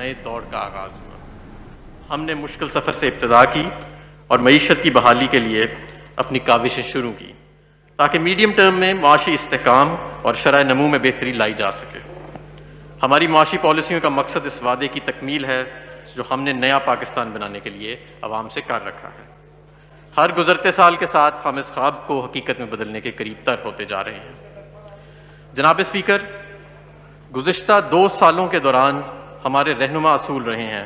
नए दौर का आगाज़ हुआ। हमने मुश्किल सफ़र से इब्तिदा की और मईशत की बहाली के लिए अपनी काविशें शुरू की ताकि मीडियम टर्म में माशी इस्तेहकाम और शरह नमू में बेहतरी लाई जा सके। हमारी माशी पॉलिसियों का मकसद इस वादे की तकमील है जो हमने नया पाकिस्तान बनाने के लिए अवाम से कर रखा है। हर गुजरते साल के साथ हम इस ख्वाब को हकीकत में बदलने के करीब तर होते जा रहे हैं। जनाब स्पीकर, गुज़िश्ता 2 सालों के दौरान हमारे रहनुमा असूल रहे हैं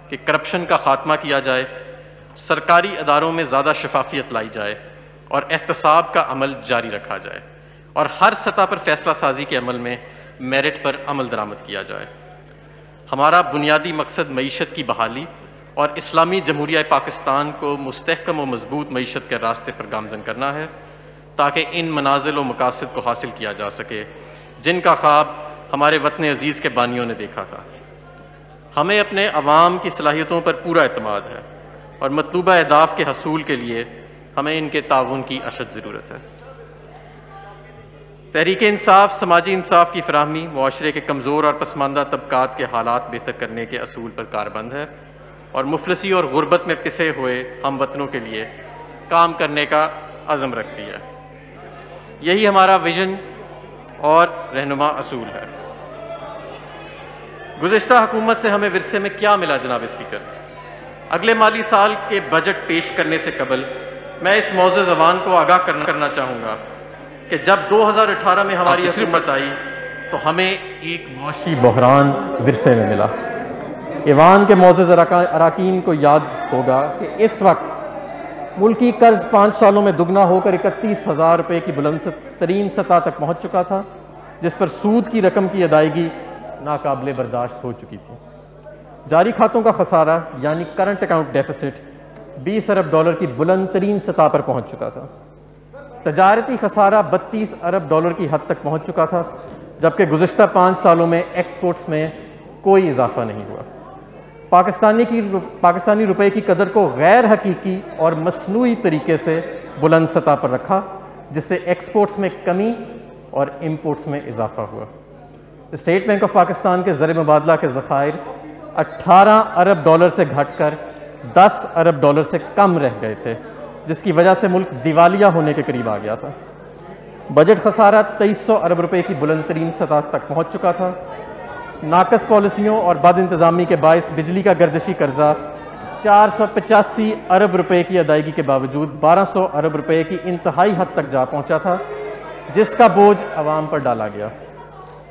कि करप्शन का खात्मा किया जाए, सरकारी अदारों में ज़्यादा शफाफियत लाई जाए और एहतसाब का अमल जारी रखा जाए और हर सतह पर फैसला साजी के अमल में मेरिट पर अमल दरामद किया जाए। हमारा बुनियादी मकसद मईशत की बहाली और इस्लामी जमहूरिया पाकिस्तान को मुस्तहकम और मजबूत मईशत के रास्ते पर गामजन करना है ताकि इन मनाजिल और मकासद को हासिल किया जा सके जिनका ख्वाब हमारे वतन अजीज़ के बानियों ने देखा था। हमें अपने अवाम की सलाहियतों पर पूरा एतमाद है और मतलूबा अहदाफ के हसूल के लिए हमें इनके ताउन की अशद ज़रूरत है। तहरीक इंसाफ समाजी इंसाफ की फराहमी, मुआशरे के कमज़ोर और पसमानदा तबकात के हालात बेहतर करने के असूल पर कारबंद है और मुफलसी और गुर्बत में पिसे हुए हम वतनों के लिए काम करने का अज़म रखती है। यही हमारा विजन और रहनुमा असूल है। गुज़िश्ता हुकूमत से हमें विरसे में क्या मिला जनाब स्पीकर? अगले माली साल के बजट पेश करने से कबल मैं इस मौज़े ज़बान को आगाह करना चाहूँगा कि जब 2018 में हमारी हुकूमत आई तो हमें एक मुआशी बहरान विरसे में मिला। ईवान के मौज़ूद अराकीन को याद होगा कि इस वक्त मुल्की कर्ज 5 सालों में दुगना होकर 31,000 रुपये की बुलंद तरीन सतह तक पहुँच चुका था, जिस पर सूद की रकम की अदायगी नाकाबिले बर्दाश्त हो चुकी थी। जारी खातों का खसारा यानी करंट अकाउंट डेफिसिट 20 अरब डॉलर की बुलंद तरीन सतह पर पहुँच चुका था। तजारती खसारा 32 अरब डॉलर की हद तक पहुँच चुका था, जबकि गुज़िश्ता 5 सालों में एक्सपोर्ट्स में कोई इजाफा नहीं हुआ। पाकिस्तानी रुपए की कदर को गैर हकीकी और मसनूई तरीके से बुलंद सतह पर रखा, जिससे एक्सपोर्ट्स में कमी और इम्पोर्ट्स में इजाफा हुआ। स्टेट बैंक ऑफ पाकिस्तान के ज़र मुबादला के ज़खायर 18 अरब डॉलर से घटकर 10 अरब डॉलर से कम रह गए थे, जिसकी वजह से मुल्क दिवालिया होने के करीब आ गया था। बजट खसारा 2300 अरब रुपए की बुलंद तरीन सतह तक पहुँच चुका था। नाकस पॉलिसियों और बद इंतज़ामी के बायस बिजली का गर्दिशी कर्जा 485 अरब रुपए की अदायगी के बावजूद 1200 अरब रुपए की इंतहाई हद तक जा पहुँचा था, जिसका बोझ अवाम पर डाला गया।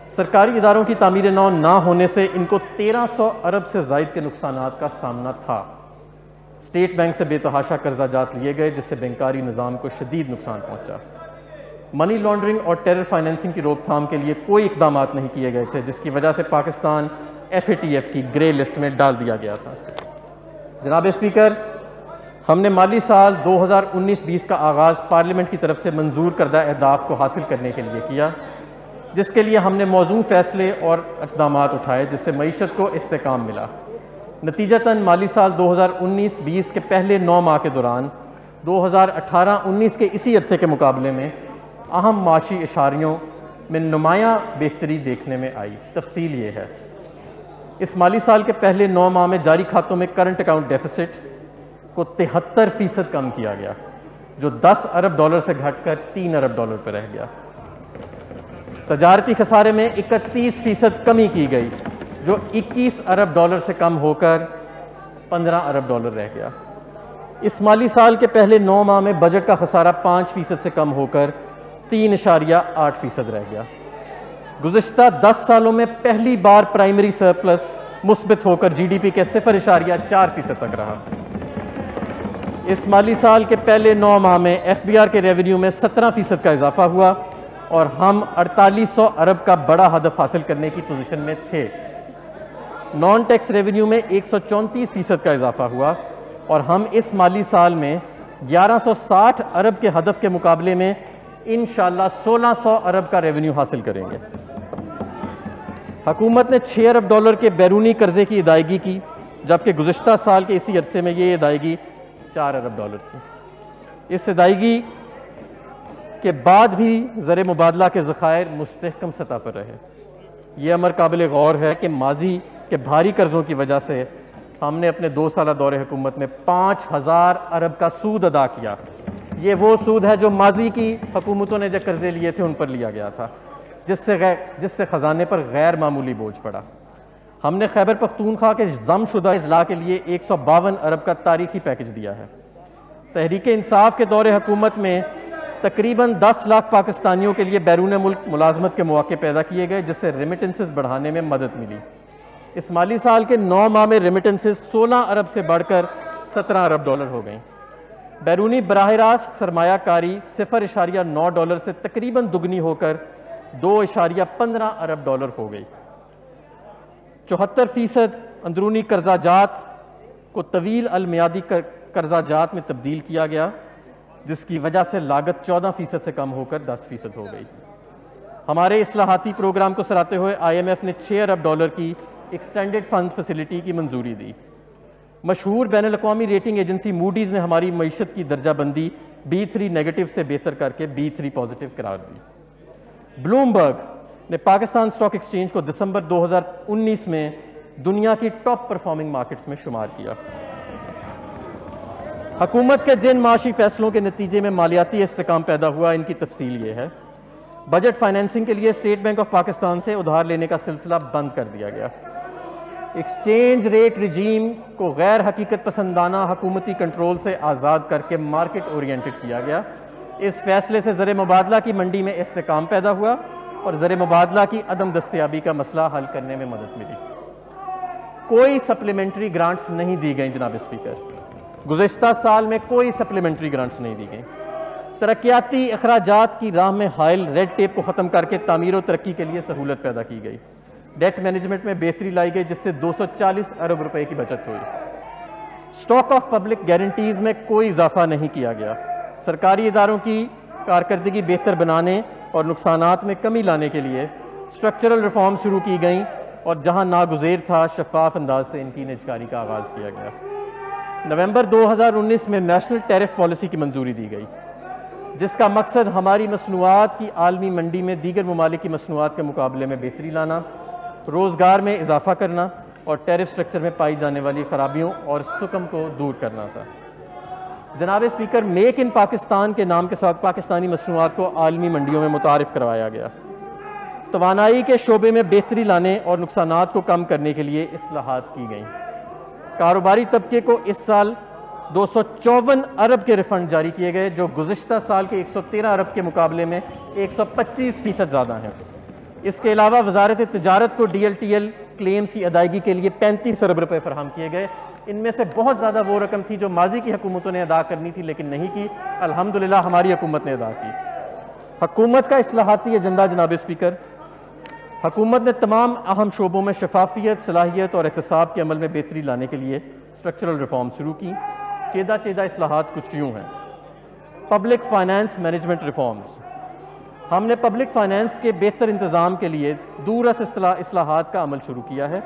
सरकारी इदारों की तामीर नौ ना होने से इनको 1300 अरब से ज़ायद के नुकसानात का सामना था। स्टेट बैंक से बेतहाशा कर्जा जात लिए गए, जिससे बैंकारी निज़ाम को शदीद नुकसान पहुँचा। मनी लॉन्ड्रिंग और टेरर फाइनेंसिंग की रोकथाम के लिए कोई इकदाम नहीं किए गए थे, जिसकी वजह से पाकिस्तान FATF की ग्रे लिस्ट में डाल दिया गया था। जनाब स्पीकर, हमने माली साल 2019-20 का आगाज़ पार्लियामेंट की तरफ से मंजूर करदा अहदाफ को हासिल करने के लिए किया, जिसके लिए हमने मौजूद फैसले और इकदाम उठाए, जिससे मईशत को इस्तेहकाम मिला। नतीजतन माली साल 2019-20 के पहले 9 माह के दौरान 2018-19 के इसी अरसे के मुकाबले में अहम माशी इशारियों में नुमायाँ बेहतरी देखने में आई। तफसील ये है, इस माली साल के पहले 9 माह में जारी खातों में करंट अकाउंट डेफिसिट को 73% कम किया गया, जो 10 अरब डॉलर से घटकर 3 अरब डॉलर पर रह गया। तजारती खसारे में 31% कमी की गई, जो 21 अरब डॉलर से कम होकर 15 अरब डॉलर रह गया। इस माली साल के पहले 9 माह में बजट का खसारा 5% से कम होकर 3.8% रह गया। गुज़िश्ता 10 सालों में पहली बार प्राइमरी सरप्लस मुस्बित होकर GDP के 0.4% तक रहा। इस माली साल के पहले 9 माह में FBR के रेवेन्यू में 17% का इजाफा हुआ और हम 4800 अरब का बड़ा हदफ हासिल करने की पोजीशन में थे। नॉन टैक्स रेवेन्यू में 134% का इजाफा हुआ और हम इस माली साल में 1160 अरब के हदफ के मुकाबले में इंशाअल्लाह 1600 अरब का रेवेन्यू हासिल करेंगे। हुकूमत ने 6 अरब डॉलर के बैरूनी कर्जे की अदायगी की, जबकि गुज़िश्ता साल के इसी अरसे में ये अदायगी 4 अरब डॉलर थी। इस अदायगी के बाद भी ज़र मुबादला के ज़खायर मुस्तहकम सतह पर रहे। ये अमर काबिल गौर है कि माजी के भारी कर्जों की वजह से हमने अपने 2 साल दौरे हुकूमत में 5,000 अरब का सूद अदा किया। ये वो सूद है जो माजी की हुकूमतों ने जो कर्जे लिए थे उन पर लिया गया था, जिससे ख़जाने पर गैर मामूली बोझ पड़ा। हमने खैबर पख्तूनख्वा के जमशुदा इजला के लिए 152 अरब का तारीखी पैकेज दिया है। तहरीक इंसाफ के दौरे हुकूमत में तकरीबन 10 लाख पाकिस्तानियों के लिए बैरून मुल्क मुलाजमत के मौके पैदा किए गए, जिससे रेमिटेंसेस बढ़ाने में मदद मिली। इस माली साल के 9 माह में रेमिटेंसेस 16 अरब से बढ़कर 17 अरब डॉलर हो गई। बैरूनी बराह रास्त सरमायाकारी $0.9 से तकरीबन दुगनी होकर 2.15 अरब डॉलर हो गई। 74% अंदरूनी कर्जाजात को तवील अलमियादी कर्जाजात में तब्दील किया गया, जिसकी वजह से लागत 14% से कम होकर 10% हो गई। हमारे इस्लाहाती प्रोग्राम को सराहते हुए IMF ने 6 अरब डॉलर की एक्सटेंडेड फंड फैसिलिटी की मंजूरी दी। मशहूर बैनुल-अक़वामी रेटिंग एजेंसी मूडीज़ ने हमारी मईशत की दर्जाबंदी B3 नेगेटिव से बेहतर करके B3 पॉजिटिव करार दी। ब्लूमबर्ग ने पाकिस्तान स्टॉक एक्सचेंज को दिसंबर 2019 में दुनिया की टॉप परफॉर्मिंग मार्केट्स में शुमार किया। हुकूमत के जिन माशी फैसलों के नतीजे में मालियाती इस्तेकाम पैदा हुआ, इनकी तफसील ये है। बजट फाइनेंसिंग के लिए स्टेट बैंक ऑफ पाकिस्तान से उधार लेने का सिलसिला बंद कर दिया गया। एक्सचेंज रेट रिजीम को गैर हकीकत पसंदाना हुकूमती कंट्रोल से आज़ाद करके मार्केट ओरिएंटेड किया गया। इस फैसले से ज़र मुबादला की मंडी में इस्तेकाम पैदा हुआ और ज़र मुबादला की अदम दस्तयाबी का मसला हल करने में मदद मिली। कोई सप्लीमेंट्री ग्रांट्स नहीं दी गई जनाब स्पीकर, गुज़िश्ता साल में कोई सप्लीमेंट्री ग्रांट्स नहीं दी गई। तरक्याती अखराजात की राह में हायल रेड टेप को ख़त्म करके तामीर और तरक्की के लिए सहूलत पैदा की गई। डेट मैनेजमेंट में बेहतरी लाई गई, जिससे 240 अरब रुपए की बचत हुई। स्टॉक ऑफ पब्लिक गारंटीज में कोई इजाफा नहीं किया गया। सरकारी इदारों की कारकर्दगी बेहतर बनाने और नुकसानात में कमी लाने के लिए स्ट्रक्चरल रिफॉर्म शुरू की गई और जहां नागुज़ेर था, शफाफ अंदाज से इनकी निजकारी का आगाज़ किया गया। नवंबर 2019 में नेशनल टैरिफ पॉलिसी की मंजूरी दी गई, जिसका मकसद हमारी मसनूआत की आलमी मंडी में दीगर ममालिक की मसनूआत के मुकाबले में बेहतरी लाना, रोज़गार में इजाफा करना और टैरिफ स्ट्रक्चर में पाई जाने वाली खराबियों और सुकम को दूर करना था। जनाब स्पीकर, मेक इन पाकिस्तान के नाम के साथ पाकिस्तानी मसनूआत को आलमी मंडियों में मुतारिफ करवाया गया। तवानाई के शोबे में बेहतरी लाने और नुकसानात को कम करने के लिए इस्लाहात की गई। कारोबारी तबके को इस साल 254 अरब के रिफंड जारी किए गए, जो गुज़िश्ता साल के 113 अरब के मुकाबले में 125% ज़्यादा हैं। इसके अलावा वजारत तिजारत को DLTL क्लेम्स की अदायगी के लिए 35 अरब रुपए फराहम किए गए। इनमें से बहुत ज़्यादा वो रकम थी जो माजी की हुकूमतों ने अदा करनी थी लेकिन नहीं की। अल्हम्दुलिल्लाह हमारी हुकूमत ने अदा की। हुकूमत का इस्लाहाती एजेंडा जनाब स्पीकर, हुकूमत ने तमाम अहम शोबों में शफाफियत, सलाहियत और एहतसाब के अमल में बेहतरी लाने के लिए स्ट्रक्चरल रिफॉर्म शुरू की। चेदा इस्लाहात कुछ यूँ हैं। पब्लिक फाइनेंस मैनेजमेंट रिफॉर्म्स, हमने पब्लिक फाइनेंस के बेहतर इंतज़ाम के लिए दूरस इस्लाहात का अमल शुरू किया है।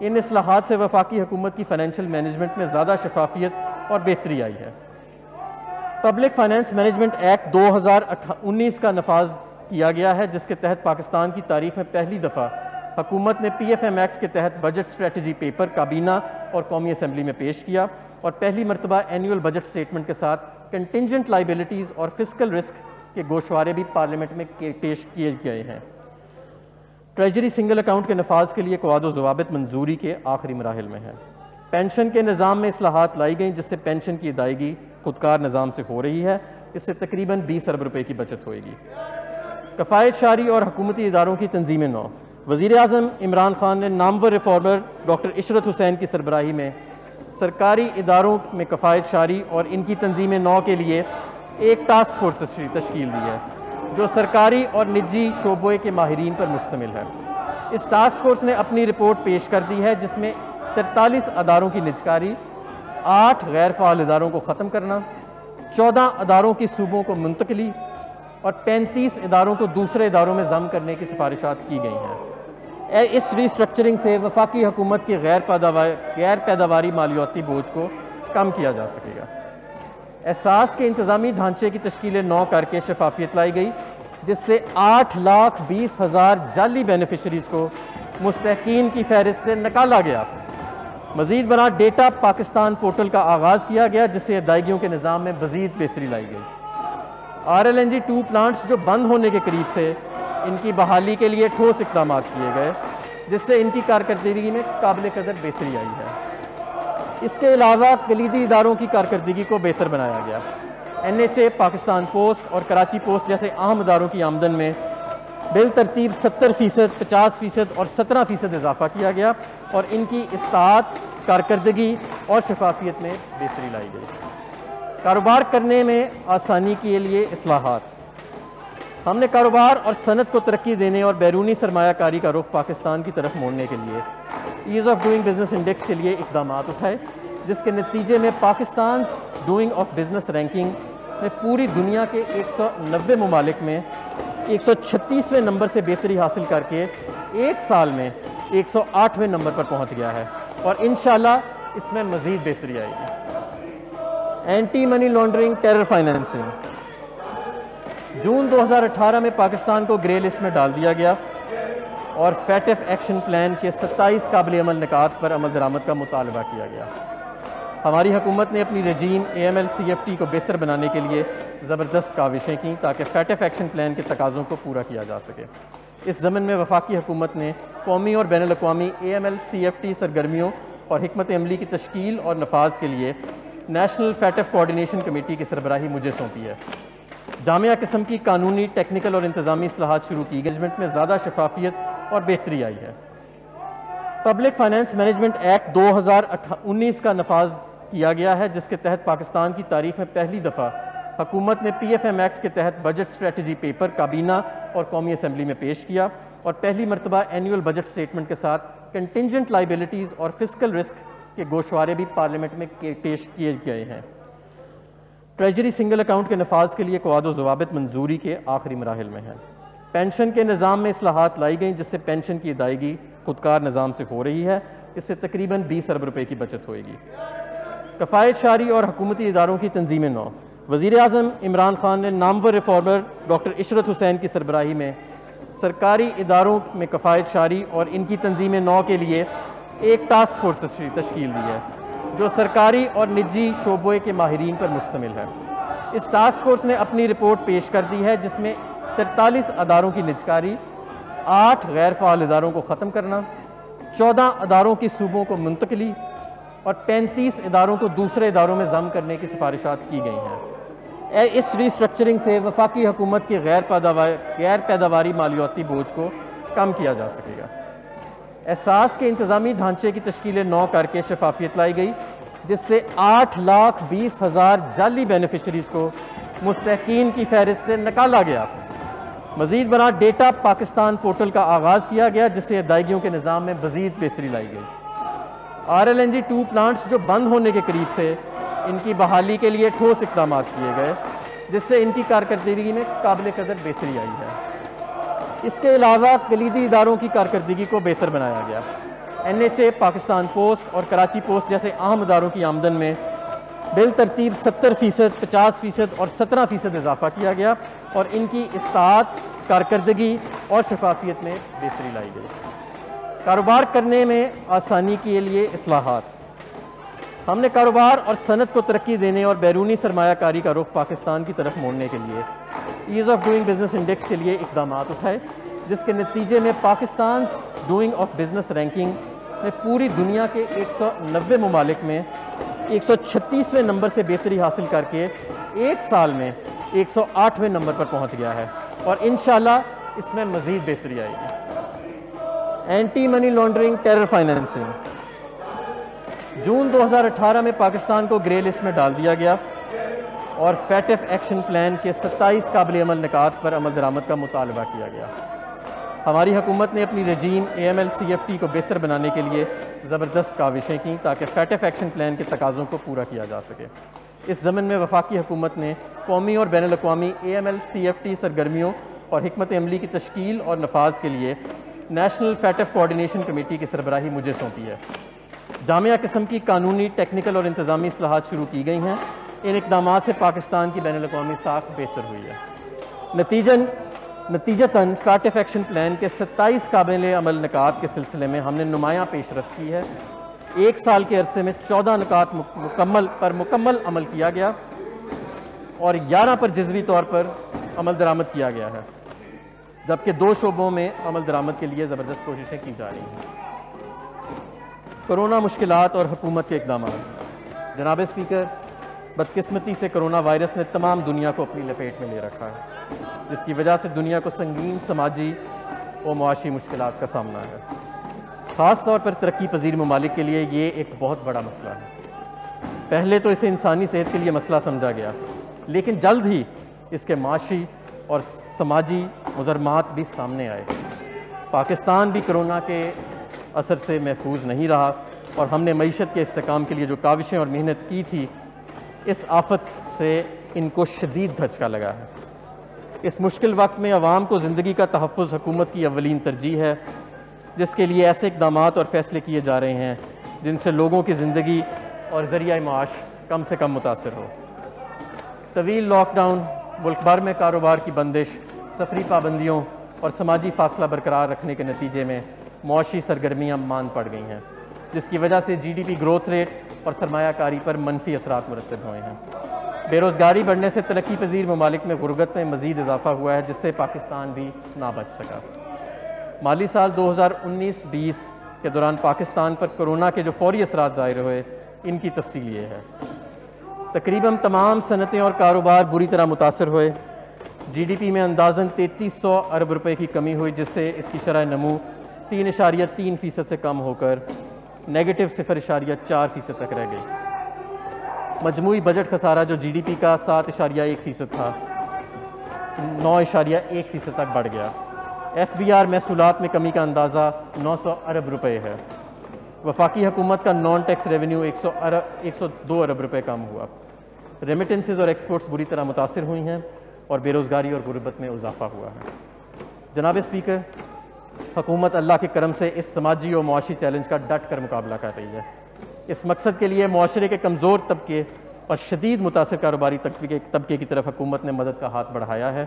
इन इस्लाहात से वफाकी हुकूमत की फ़ाइनेंशियल मैनेजमेंट में ज़्यादा शफाफियत और बेहतरी आई है। पब्लिक फाइनेंस मैनेजमेंट एक्ट 2019 का नफाज किया गया है, जिसके तहत पाकिस्तान की तारीख में पहली दफ़ा हुकूमत ने PFM एक्ट के तहत बजट स्ट्रेटजी पेपर काबीना और कौमी असम्बली में पेश किया और पहली मरतबा एनुअल बजट स्टेटमेंट के साथ कंटिंजेंट लाइबिलिटीज़ और फिस्कल रिस्क के गोशवारे भी पार्लियामेंट में पेश किए गए हैं। ट्रेजरी सिंगल अकाउंट के नफाज के लिए क़वाद व ज़वाबित मंजूरी के आखिरी मराहिल में है। पेंशन के निज़ाम में इस्लाहात लाई गई, जिससे पेंशन की अदायगी खुदकार निज़ाम से हो रही है। इससे तकरीबन 20 अरब रुपए की बचत होगी। कफ़ायत शारी और हुकूमती इदारों की तंजीमें नौ, वज़ीर आज़म इमरान खान ने नामवर रिफॉर्मर डॉक्टर इशरत हुसैन की सरबराही में सरकारी इदारों में कफ़ायत शारी और इनकी तंजीमें नौ के लिए एक टास्क फोर्स तश्कील दी है, जो सरकारी और निजी शोबे के माहिरीन पर मुश्तमिल है। इस टास्क फोर्स ने अपनी रिपोर्ट पेश कर दी है, जिसमें 43 अदारों की निजकारी, 8 गैर फ़ाल इदारों को ख़त्म करना, 14 अदारों की सूबों को मुंतकली और 35 इदारों को दूसरे इदारों में ज़म करने की सिफारिशात की गई हैं। इस रिस्ट्रक्चरिंग से वफाकी हुकूमत की गैर पैदावारी मालियाती बोझ को कम किया जा सकेगा। एहसास के इंतज़ामी ढांचे की तश्कील 9 करके शफाफियत लाई गई, जिससे 8,20,000 जाली बेनिफिशरीज़ को मुस्तहकीन की फहरिस्त से निकाला गया। मज़ीद बना डेटा पाकिस्तान पोर्टल का आगाज़ किया गया, जिससे अदायगियों के निज़ाम में मज़ीद बेहतरी लाई गई। RLNG 2 प्लांट्स जो बंद होने के करीब थे, इनकी बहाली के लिए ठोस इक़दाम किए गए, जिससे इनकी कारकर्दगी में काबिल कदर बेहतरी आई है। इसके अलावा कलीदी इदारों की कारकर्दगी को बेहतर बनाया गया। NHA, पाकिस्तान पोस्ट और कराची पोस्ट जैसे अहम इदारों की आमदन में बिल तरतीब 70%, 50% और 17% इजाफा किया गया और इनकी इस्तात, कारकर्दगी और शफाफियत में बेहतरी लाई गई। कारोबार करने में आसानी के लिए इस्लाहात। हमने कारोबार और सनत को तरक्की देने और बैरूनी सरमायाकारी का रुख पाकिस्तान की तरफ मोड़ने के लिए ease of doing business index के लिए इक़दाम उठाए, जिसके नतीजे में Pakistan doing of business ranking में पूरी दुनिया के 190 ममालिक में 136वें नंबर से बेहतरी हासिल करके एक साल में 108वें नंबर पर पहुंच गया है और इंशाल्लाह इसमें मज़ीद बेहतरी आएगी। Anti money laundering, terror financing. जून 2018 में पाकिस्तान को ग्रे लिस्ट में डाल दिया गया और फैटफ एक्शन प्लान के 27 काबिल अमल निकात पर अमल दरामद का मुतालबा किया गया। हमारी हुकूमत ने अपनी रजीम AML CFT को बेहतर बनाने के लिए ज़बरदस्त काविशें की ताकि फैटफ एक्शन प्लान के तकाज़ों को पूरा किया जा सके। इस ज़मन में वफाकी हुकूमत ने कौमी और बैनुल अक़वामी AML CFT सरगर्मियों और हिकमत अमली की तश्कील और नफाज के लिए नेशनल फैटफ कोऑर्डिनेशन कमेटी की सरबराही मुझे सौंपी है। जामिया किस्म की कानूनी, टेक्निकल और इंतज़ामी इस्लाहात शुरू की। मैनेजमेंट में ज़्यादा शफाफियत और बेहतरी आई है। पब्लिक फाइनेंस मैनेजमेंट एक्ट 2019 का नफाज किया गया है, जिसके तहत पाकिस्तान की तारीख में पहली दफ़ा हुकूमत ने PFM एक्ट के तहत बजट स्ट्रेटजी पेपर काबीना और कौमी असम्बली में पेश किया और पहली मरतबा एनुअल बजट स्टेटमेंट के साथ कंटिंजेंट लाइबिलिटीज़ और फिस्कल रिस्क के गोशवारे भी पार्लियामेंट में पेश किए गए हैं। ट्रेजरी सिंगल अकाउंट के नफाज के लिए कवाद ज़वाबित मंजूरी के आखिरी मराहिल में है। पेंशन के निज़ाम में इस्लाहात लाई गई, जिससे पेंशन की अदायगी खुदकार निज़ाम से हो रही है। इससे तकरीबन 20 अरब रुपये की बचत होगी। कफ़ायत शारी और हुकूमती इदारों की तंजीमें नौ। वज़ीर आज़म इमरान खान ने नामवर रिफॉर्मर डॉक्टर इशरत हुसैन की सरबराही में सरकारी इदारों में कफ़ायत शारी और इनकी तंजीमें नौ के लिए एक टास्क फोर्स तश्कील दी है, जो सरकारी और निजी शोबे के माहिरीन पर मुश्तमिल है। इस टास्क फोर्स ने अपनी रिपोर्ट पेश कर दी है, जिसमें 43 अदारों की निजकारी, 8 गैर फ़ाल इदारों को ख़त्म करना, 14 अदारों की सूबों को मुंतकली और 35 इदारों को दूसरे इदारों में ज़म करने की सिफारिशात की गई हैं। इस रिस्ट्रक्चरिंग से वफाकी हुकूमत की गैर पैदावारी मालियाती बोझ को कम किया जा सकेगा। एहसास के इंतज़ामी ढांचे की तश्कील 9 करके शफाफियत लाई गई, जिससे 8,20,000 जाली बेनिफिशरीज़ को मुस्तहकीन की फहरिस्त से निकाला गया। मज़ीद बना डेटा पाकिस्तान पोर्टल का आगाज़ किया गया, जिससे अदायगियों के निज़ाम में मज़ीद बेहतरी लाई गई। RLNG 2 प्लांट्स जो बंद होने के करीब थे, इनकी बहाली के लिए ठोस इक़दाम किए गए, जिससे इनकी कारकर्दगी में काबिल कदर बेहतरी आई है। इसके अलावा कलीदी इदारों की कारकर्दगी को बेहतर बनाया गया। NHA, पाकिस्तान पोस्ट और कराची पोस्ट जैसे अहम इदारों की आमदन में बिल तरतीब 70%, 50% और 17% इजाफा किया गया और इनकी इस्तात, कारकर्दगी और शफाफियत में बेहतरी लाई गई। कारोबार करने में आसानी के लिए इस्लाहात। हमने कारोबार और सनत को तरक्की देने और बैरूनी सरमायाकारी का रुख पाकिस्तान की तरफ मोड़ने के लिए ease of doing business index के लिए इक़दाम उठाए, जिसके नतीजे में Pakistan doing of business ranking में पूरी दुनिया के 190 ममालिक में 136वें नंबर से बेहतरी हासिल करके एक साल में 108वें नंबर पर पहुंच गया है और इंशाल्लाह इसमें मज़ीद बेहतरी आएगी। Anti money laundering, terror financing. जून 2018 में पाकिस्तान को ग्रे लिस्ट में डाल दिया गया और फैटफ एक्शन प्लान के 27 काबिल अमल निकात पर अमल दरामद का मुतालबा किया गया। हमारी हुकूमत ने अपनी रजीम AML CFT को बेहतर बनाने के लिए ज़बरदस्त काविशें की ताकि फैटफ एक्शन प्लान के तकाज़ों को पूरा किया जा सके। इस ज़मन में वफाकी हुकूमत ने कौमी और बैनुल अक़वामी AML CFT सरगर्मियों और हिकमत अमली की तश्कील और नफाज के लिए नेशनल फैटफ कोऑर्डिनेशन कमेटी की सरबराही मुझे सौंपी है। जामिया किस्म की कानूनी, टेक्निकल और इंतज़ामी इस्लाहात शुरू की गई हैं। इन इक़दामात से पाकिस्तान की बैनुल अक़वामी साख बेहतर हुई है। नतीजन नतीजतन फैट एक्शन प्लान के 27 काबिल अमल निकात के सिलसिले में हमने नुमायां पेशरफ्त की है। 1 साल के अरसे में 14 निकात मुकम्मल अमल किया गया और 11 पर जज़वी तौर पर अमल दरामद किया गया है, जबकि 2 शोबों में अमल दरामद के लिए ज़बरदस्त कोशिशें की जा रही हैं। कोरोना मुश्किलात और हुकूमत के इक़दाम। जनाब स्पीकर, बदकिस्मती से कोरोना वायरस ने तमाम दुनिया को अपनी लपेट में ले रखा है, जिसकी वजह से दुनिया को संगीन समाजी और मुआशी मुश्किलात का सामना है। ख़ास तौर पर तरक्की पजीर ममालिक के लिए ये एक बहुत बड़ा मसला है। पहले तो इसे इंसानी सेहत के लिए मसला समझा गया, लेकिन जल्द ही इसके माशी और समाजी मुज़रमात भी सामने आए। पाकिस्तान भी कोरोना के असर से महफूज नहीं रहा और हमने मईशत के इस्तेकाम के लिए जो काविशें और मेहनत की थी, इस आफत से इनको शदीद धचका लगा है। इस मुश्किल वक्त में अवाम को ज़िंदगी का तहफ़्फ़ुज़ हुकूमत की अव्वलीन तरजीह है, जिसके लिए ऐसे इक़दामात और फ़ैसले किए जा रहे हैं जिनसे लोगों की ज़िंदगी और ज़रिया माश कम से कम मुतासर हो। तवील लॉकडाउन, मुल्क भर में कारोबार की बंदिश, सफरी पाबंदियों और समाजी फासला बरकरार रखने के नतीजे में मुआशी सरगर्मियाँ मांद पड़ गई हैं, जिसकी वजह से GDP ग्रोथ रेट और सरमायाकारी पर मनफी असरात मुरतब हुए हैं। बेरोज़गारी बढ़ने से तरक्की पजीर ममालिक में गुर्बत में मज़ीद इजाफा हुआ है, जिससे पाकिस्तान भी ना बच सका। माली साल 2019-20 के दौरान पाकिस्तान पर कोरोना के जो फौरी असरात ज़ाहिर हुए, इनकी तफसील ये है। तकरीबन तमाम सनतें और कारोबार बुरी तरह मुतासर हुए। GDP में अंदाज़न 3300 अरब रुपए की कमी हुई, जिससे इसकी शरह नमू 3.3% से कम होकर नेगेटिव 0.4% तक रह गई। मजमूई बजट खसारा जो GDP का 7.1% था, 9.1% तक बढ़ गया। FBR महसूलात में कमी का अंदाज़ा 900 अरब रुपए है। वफाकी हुकूमत का नॉन टैक्स रेवेन्यू 102 अरब रुपए कम हुआ। रेमिटेंसेस और एक्सपोर्ट्स बुरी तरह मुतासर हुई हैं और बेरोज़गारी और गुर्बत में इजाफा हुआ है। जनाब स्पीकर, हुकूमत अल्लाह के करम से इस समाजी और मुआशी चैलेंज का डट कर मुकाबला कर रही है। इस मकसद के लिए मुआशरे के कमज़ोर तबके और शदीद मुतासर कारोबारी तबके की तरफ हुकूमत ने मदद का हाथ बढ़ाया है,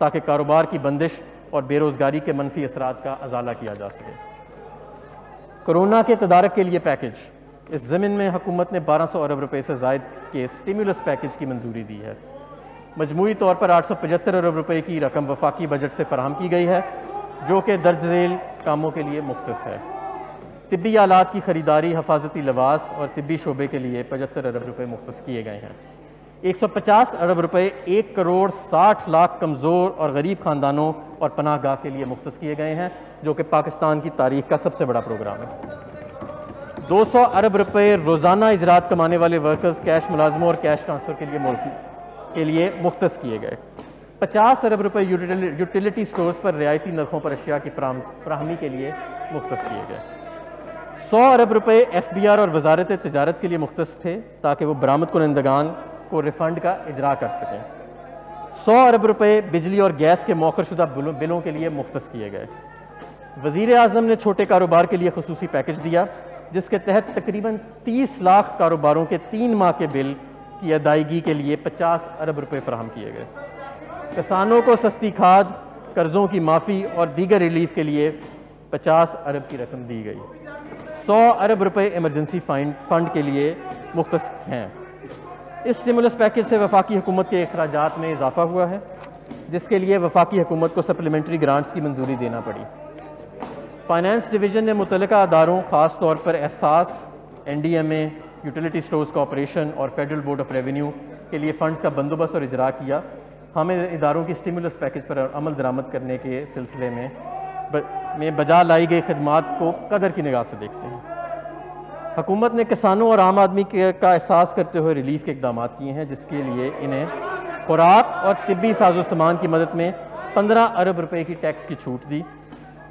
ताकि कारोबार की बंदिश और बेरोज़गारी के मनफी असरात का अजाला किया जा सके। कोरोना के तदारक के लिए पैकेज, इस ज़मीन में हुकूमत ने 1200 अरब रुपए से ज़ायद के स्टिमुलस पैकेज की मंजूरी दी है। मजमूई तौर पर 875 अरब रुपए की रकम वफाकी बजट से फराहम की गई है, जो कि दर्ज झेल कामों के लिए मुख्तस है। तिब्बी आलात की ख़रीदारी, हफाजती लिबास और तिब्बी शोबे के लिए 75 अरब रुपए मुख्तस किए गए हैं। 150 अरब रुपए 1 करोड़ 60 लाख कमज़ोर और गरीब ख़ानदानों और पनाहगाह के लिए मुख्तस किए गए हैं, जो कि पाकिस्तान की तारीख का सबसे बड़ा प्रोग्राम है। 200 अरब रुपए रोज़ाना इजरात कमाने वाले वर्कर्स, कैश मुलाजमों और कैश ट्रांसफ़र के लिए मुख्तस किए गए। 50 अरब रुपए यूटिलिटी स्टोर्स पर रियायती नरखों पर अशिया की फराहमी के लिए मुख्तस किए गए। 100 अरब रुपए FBR और वजारत तिजारत के लिए मुख्तस थे, ताकि वो बरामद कुनंदगान को रिफंड का इजरा कर सकें। 100 अरब रुपए बिजली और गैस के मौखरशुदा बिलों के लिए मुख्तस किए गए। वज़ीर आज़म ने छोटे कारोबार के लिए खुसूसी पैकेज दिया, जिसके तहत तकरीबन 30 लाख कारोबारों के 3 माह के बिल की अदायगी के लिए 50 अरब रुपए फराहम किए गए। किसानों को सस्ती खाद, कर्ज़ों की माफ़ी और दीगर रिलीफ के लिए 50 अरब की रकम दी गई। 100 अरब रुपए इमरजेंसी फंड के लिए मुख्तस हैं। इस स्टिमुलस पैकेज से वफाकी हुकूमत के अखराजात में इजाफा हुआ है, जिसके लिए वफाकी हुकूमत को सप्लीमेंट्री ग्रांट्स की मंजूरी देना पड़ी। फाइनेंस डिवीज़न ने मुतल्लिका अदारों, ख़ास तौर पर एहसास, NDMA, यूटिलिटी स्टोर्स कॉर्पोरेशन और फेडरल बोर्ड ऑफ रेवेन्यू के लिए फ़ंड्स का बंदोबस्त और इजरा किया। हम इदारों की स्टिमुलस पैकेज पर अमल दरामद करने के सिलसिले में बजा लाई गई खदमात को कदर की निगाह से देखते हैं। हुकूमत ने किसानों और आम आदमी का एहसास करते हुए रिलीफ के इक़दाम किए हैं, जिसके लिए इन्हें खुराक और तिब्बी साजो सामान की मदद में 15 अरब रुपए की टैक्स की छूट दी।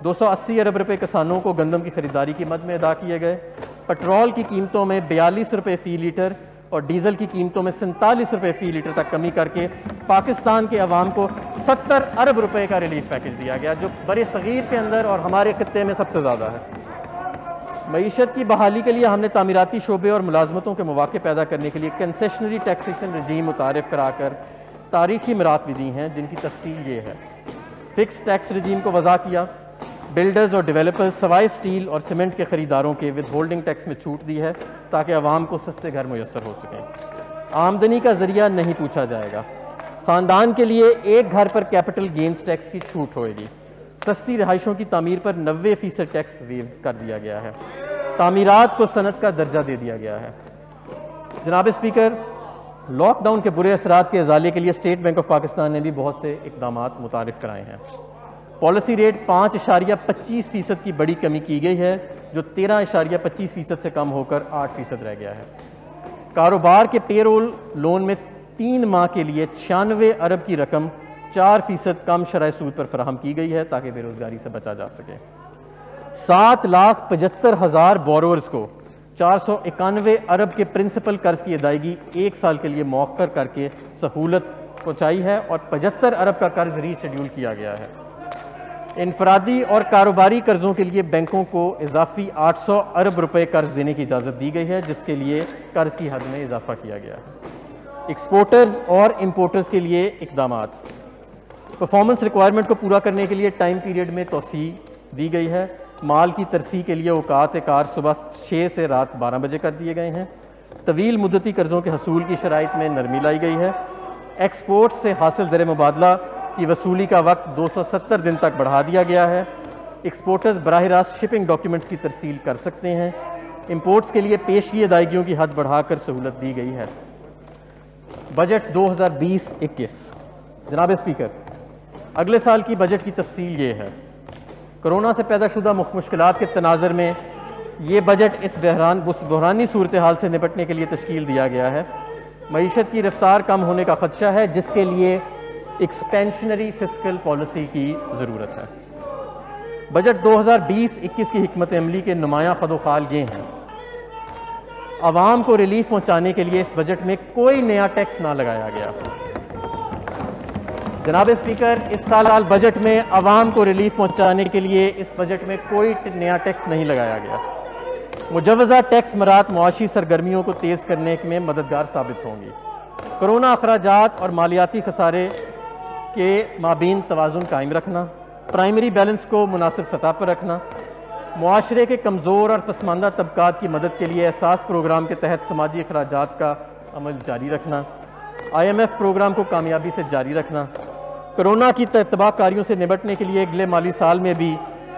280 अरब रुपए किसानों को गंदम की खरीदारी की मद में अदा किए गए। पेट्रोल की कीमतों में 42 रुपए फ़ी लीटर और डीजल की कीमतों में 47 रुपए फ़ी लीटर तक कमी करके पाकिस्तान के अवाम को 70 अरब रुपए का रिलीफ पैकेज दिया गया, जो बड़े सगीर के अंदर और हमारे खत्ते में सबसे ज़्यादा है। मईशत की बहाली के लिए हमने तामीराती शोबे और मुलाजमतों के मौके पैदा करने के लिए कंसेशनरी टैक्सेशन रजीम मुतारिफ कराकर तारीखी मरात भी दी हैं, जिनकी तफसील ये है। फिक्स टैक्स रजीम को वज़ा किया। बिल्डर्स और डेवलपर्स सवाए स्टील और सीमेंट के ख़रीदारों के विद होल्डिंग टैक्स में छूट दी है ताकि आवाम को सस्ते घर मुयस्सर हो सकें। आमदनी का ज़रिया नहीं पूछा जाएगा। ख़ानदान के लिए एक घर पर कैपिटल गेंस टैक्स की छूट होएगी। सस्ती रिहाइशों की तामीर पर 90% टैक्स वेव कर दिया गया है। तामीरात को सनत का दर्जा दे दिया गया है। जनाब स्पीकर, लॉकडाउन के बुरे असरात के इजाले के लिए स्टेट बैंक ऑफ पाकिस्तान ने भी बहुत से इक़दामात मुतारिफ कराए हैं। पॉलिसी रेट 5.25% की बड़ी कमी की गई है, जो 13.25% से कम होकर 8% रह गया है। कारोबार के पेरोल लोन में 3 माह के लिए 96 अरब की रकम 4% कम शरह सूद पर फराहम की गई है ताकि बेरोजगारी से बचा जा सके। 7,75,000 बोरोवर्स को 491 अरब के प्रिंसिपल कर्ज की अदायगी 1 साल के लिए मौखर करके सहूलत पहुँचाई है और 75 अरब का कर्ज रीशेड्यूल किया गया है। इनफरादी और कारोबारी कर्जों के लिए बैंकों को इजाफी 800 अरब रुपए कर्ज देने की इजाज़त दी गई है, जिसके लिए कर्ज की हद में इजाफा किया गया है। एक्सपोर्टर्स और इंपोर्टर्स के लिए इक़दामात। परफॉर्मेंस रिक्वायरमेंट को पूरा करने के लिए टाइम पीरियड में तोसी दी गई है। माल की तरसी के लिए औकात कार सुबह 6 से रात 12 बजे कर दिए गए हैं। तवील मुद्दती कर्जों के हसूल की शराइत में नरमी लाई गई है। एक्सपोर्ट से हासिल ज़र मुबादला की वसूली का वक्त 270 दिन तक बढ़ा दिया गया है। एक्सपोर्टर्स बराह रास्त शिपिंग डॉक्यूमेंट्स की तरसील कर सकते हैं। इंपोर्ट्स के लिए पेशगी अदायगियों की हद बढ़ाकर सहूलत दी गई है। बजट 2020-21। जनाब स्पीकर, अगले साल की बजट की तफसील ये है। कोरोना से पैदा शुदा मुश्किलात के तनाज़र में ये बजट इस बहरानी सूरत हाल से निपटने के लिए तश्कील दिया गया है। मईशत की रफ्तार कम होने का खदशा है, जिसके लिए एक्सपेंशनरी फिस्कल पॉलिसी की ज़रूरत है। बजट 2020-21 की हिकमत अमली के नुमायाँ खदोखाल ये हैं। आवाम को रिलीफ पहुँचाने के लिए इस बजट में कोई नया टैक्स ना लगाया गया। जनाब स्पीकर, इस साल बजट में आवाम को रिलीफ पहुँचाने के लिए इस बजट में कोई नया टैक्स नहीं लगाया गया। मुजवज़ा टैक्स मरात मुआशी सरगर्मियों को तेज़ करने में मददगार साबित होंगी। कोरोना अखराजात और मालियाती खसारे के माबीन तवाज़ुन कायम रखना, प्राइमरी बैलेंस को मुनासिब सतह पर रखना, मुआशरे के कमज़ोर और पसमानदा तबकात की मदद के लिए एहसास प्रोग्राम के तहत समाजी अखराजात का अमल जारी रखना, IMF प्रोग्राम को कामयाबी से जारी रखना, कोरोना की तबाहकारियों से निपटने के लिए अगले माली साल में भी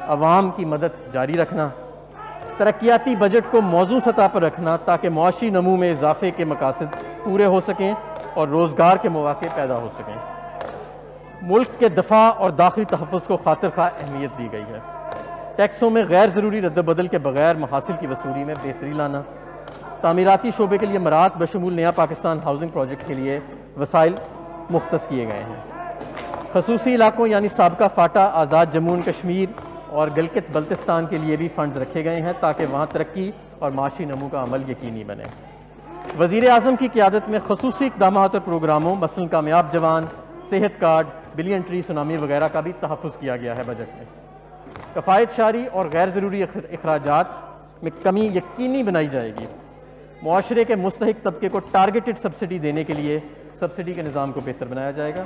अवाम की मदद जारी रखना, तरक्याती बजट को मौजू सतह पर रखना ताकि मुआशी नमू में इजाफे के मकासद पूरे हो सकें और रोज़गार के मौके पैदा हो सकें। मुल्क के दफा और दाखिली तहफ़्फ़ुज़ को खातिर खा अहमियत दी गई है। टैक्सों में गैर ज़रूरी रद्द-बदल के बगैर महासिल की वसूली में बेहतरी लाना, तामीराती शोबे के लिए मरात बशमूल नया पाकिस्तान हाउसिंग प्रोजेक्ट के लिए वसाइल मुख्तस किए गए हैं। खसूसी इलाकों यानी साबका फाटा, आज़ाद जम्मू एंड कश्मीर और गिलगित बल्तिस्तान के लिए भी फ़ंड्स रखे गए हैं ताकि वहाँ तरक्की और माशी नमू का अमल यकीनी बने। वज़ीर आज़म की क़यादत में खसूसी इक़दामात और प्रोग्रामों मसलन कामयाब जवान, सेहत कार्ड, बिलियन ट्री, सुनामी वगैरह का भी तहफ़्फ़ुज़ किया गया है। बजट में कफ़ायत शारी और गैर ज़रूरी अखराजात में कमी यकीनी बनाई जाएगी। मुआशरे के मुस्तहिक तबके को टारगेटेड सब्सिडी देने के लिए सब्सिडी के निज़ाम को बेहतर बनाया जाएगा।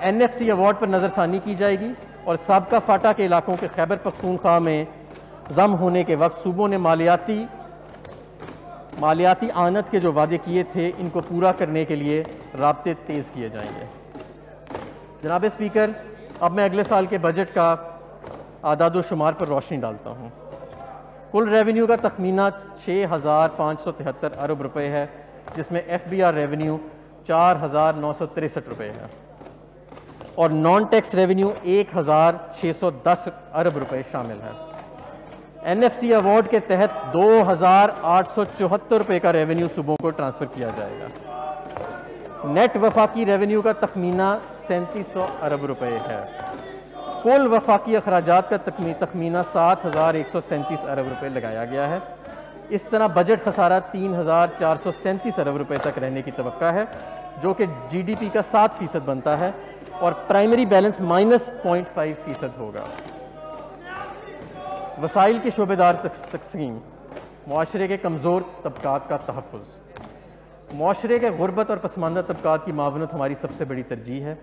NFC अवार्ड पर नज़रसानी की जाएगी और साबका फाटा के इलाकों के खैबर पख्तूनख्वा में जम होने के वक्त सूबों ने मालियाती आनत के जो वादे किए थे, इनको पूरा करने के लिए राब्ते तेज़ किए जाएंगे। जनाब स्पीकर, अब मैं अगले साल के बजट का आदाद व शुमार पर रोशनी डालता हूँ। कुल रेवेन्यू का तखमीना 6,573 अरब रुपए है, जिसमें FBR रेवेन्यू 4,963 रुपये है और नॉन टैक्स रेवेन्यू 1,610 अरब रुपए शामिल है। NFC अवार्ड के तहत 2,874 रुपये का रेवेन्यू सूबों को ट्रांसफ़र किया जाएगा। नेट वफाकी रेवेन्यू का तखमीना 3,700 अरब रुपए है। कुल वफाकी अखराजात का तखमीना 7,137 अरब रुपए लगाया गया है। इस तरह बजट खसारा 3,437 अरब रुपए तक रहने की तवक्का है, जो कि GDP का 7% बनता है और प्राइमरी बैलेंस -0.5% होगा। वसाइल की शोबेदार तकसीम, मुआशरे के कमज़ोर तबकात का तहफ़्फ़ुज़। मुआशरे के गुरबत और पसमानदा तबकात की मावनत हमारी सबसे बड़ी तरजीह है।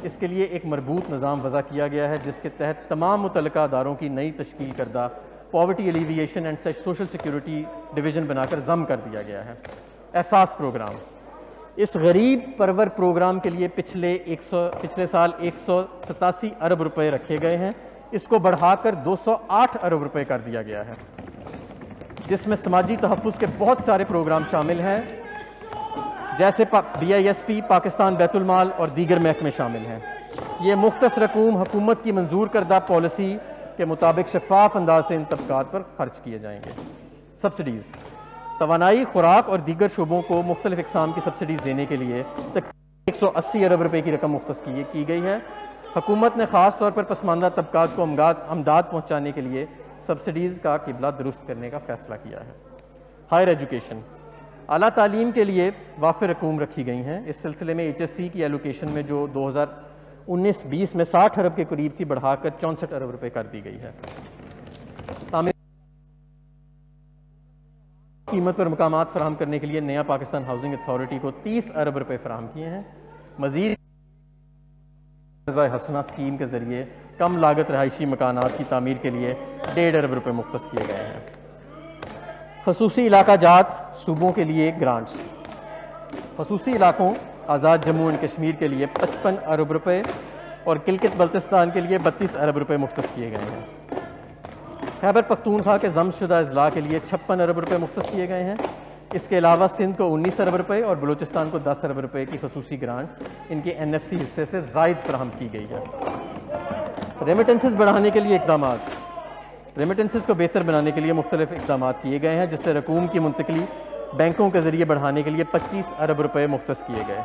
इसके लिए एक मरबूत निज़ाम वज़ा किया गया है जिसके तहत तमाम मुतल्लिका अदारों की नई तश्कील करदा poverty alleviation and social security division बनाकर ज़म कर दिया गया है। एहसास प्रोग्राम, इस गरीब परवर प्रोग्राम के लिए पिछले साल 187 अरब रुपए रखे गए हैं। इसको बढ़ाकर 208 अरब रुपए कर दिया गया है, जिसमें समाजी तहफ़्फ़ुज़ के बहुत सारे प्रोग्राम शामिल हैं, जैसे DISP, पाकिस्तान बैतुल माल और दीगर महकमे शामिल हैं। ये मुख्तस रकूम हुकूमत की मंजूर करदा पॉलिसी के मुताबिक शफाफ अंदाज से इन तबकात पर खर्च किए जाएंगे। सब्सिडीज़, तवानाई, खुराक और दीगर शुबों को मुख्तलिफ इकसाम की सब्सिडीज़ देने के लिए तकरीबन 180 अरब रुपए की रकम मुख्तस की गई है। हुकूमत ने ख़ास तौर पर पसमानदा तबकात को अमदाद पहुँचाने के लिए सब्सिडीज़ का किबला दुरुस्त करने का फ़ैसला किया है। हायर एजुकेशन, आला तालीम के लिए वाफ़िर रकूम रखी गई हैं। इस सिलसिले में HSC की एलोकेशन में जो 2019-20 में 60 अरब के करीब थी, बढ़ाकर 64 अरब रुपए कर दी गई है। कीमत पर मकामात फराहम करने के लिए नया पाकिस्तान हाउसिंग अथॉरिटी को 30 अरब रुपए फराहम किए हैं। मज़ीद हसना स्कीम के ज़रिए कम लागत रहायशी मकानात की तामीर के लिए 1.5 अरब रुपए मुख्तस किए गए हैं। खसूसी इलाका जात सूबों के लिए ग्रांट्स, खसूसी इलाकों आज़ाद जम्मू एंड कश्मीर के लिए 55 अरब रुपए और किलगित बल्तिस्तान के लिए 32 अरब रुपए मुख्तस किए गए हैं। खैबर पख्तूनख्वा के ज़म्मशुदा अज़ला के लिए 56 अरब रुपए मुख्तस किए गए हैं। इसके अलावा सिंध को 19 अरब रुपए और बलूचिस्तान को 10 अरब रुपए की खसूसी ग्रांट इनके NFC हिस्से से ज़ायद फराहम की गई है। रेमिटेंसेस बढ़ाने के लिए इक़दाम, रेमिटेंसेस को बेहतर बनाने के लिए मुख्तलिफ इक़दाम किए गए हैं, जिससे रकूम की मुंतकली बैंकों के ज़रिए बढ़ाने के लिए 25 अरब रुपए मुख्तस किए गए।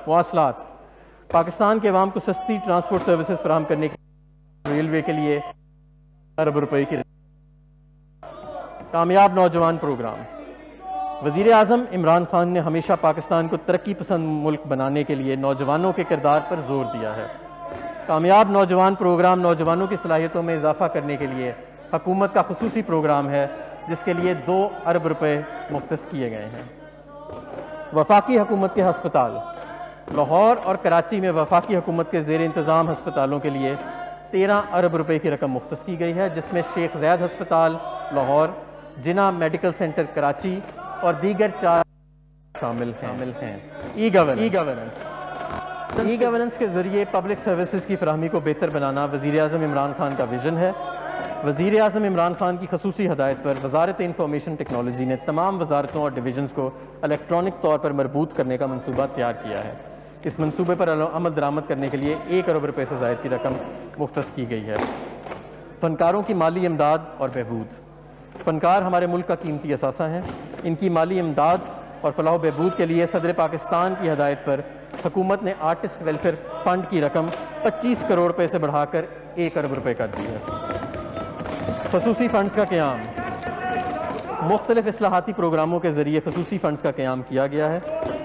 मवासलात, पाकिस्तान के अवाम को सस्ती ट्रांसपोर्ट सर्विसेज फराहम करने के लिए रेलवे के लिए अरब रुपए की। कामयाब नौजवान प्रोग्राम, वज़ीर आज़म इमरान खान ने हमेशा पाकिस्तान को तरक्की पसंद मुल्क बनाने के लिए नौजवानों के किरदार पर जोर दिया है। कामयाब नौजवान प्रोग्राम नौजवानों की सलाहियतों में इजाफा करने के लिए हुकूमत का खुसूसी प्रोग्राम है, जिसके लिए 2 अरब रुपए मुख्तस किए गए हैं। वफाकी हुकूमत के हस्पताल, लाहौर और कराची में वफाकी हुकूमत के ज़ेर इंतज़ाम हस्पतालों के लिए 13 अरब रुपए की रकम मुख्तस की गई है, जिसमें शेख ज़ैद हस्पताल लाहौर, जिना मेडिकल सेंटर कराची और दीगर 4 शामिल हैं। ई गवर्नेंस के ज़रिए पब्लिक सर्विसेज की फराहमी को बेहतर बनाना वज़ीर आज़म इमरान खान का विजन है। वज़ीर आज़म इमरान खान की खसूसी हदायत पर वज़ारत इंफॉर्मेशन टेक्नोलॉजी ने तमाम वज़ारतों और डिवीजन्स को इलेक्ट्रॉनिक तौर पर मरबूत करने का मनसूबा तैयार किया है। इस मनसूबे पर अमल दरामद करने के लिए 1 अरब रुपए से ज़ायद की रकम मुख्तस की गई है। फ़नकारों की माली इमदाद और बहबूद, फ़नकार हमारे मुल्क का कीमती असासा हैं। इनकी माली इमदाद और फलाह बहबूद के लिए सदर पाकिस्तान की हदायत पर हुकूमत ने आर्टिस्ट वेलफेयर फ़ंड की रकम 25 करोड़ रुपए से बढ़ाकर 1 अरब रुपए कर दी है। खसूसी फ़ंड्स का क़याम, मुख्तलिफ इस्लाहाती प्रोग्रामों के ज़रिए खसूसी फ़ंड्स का क़याम किया गया है,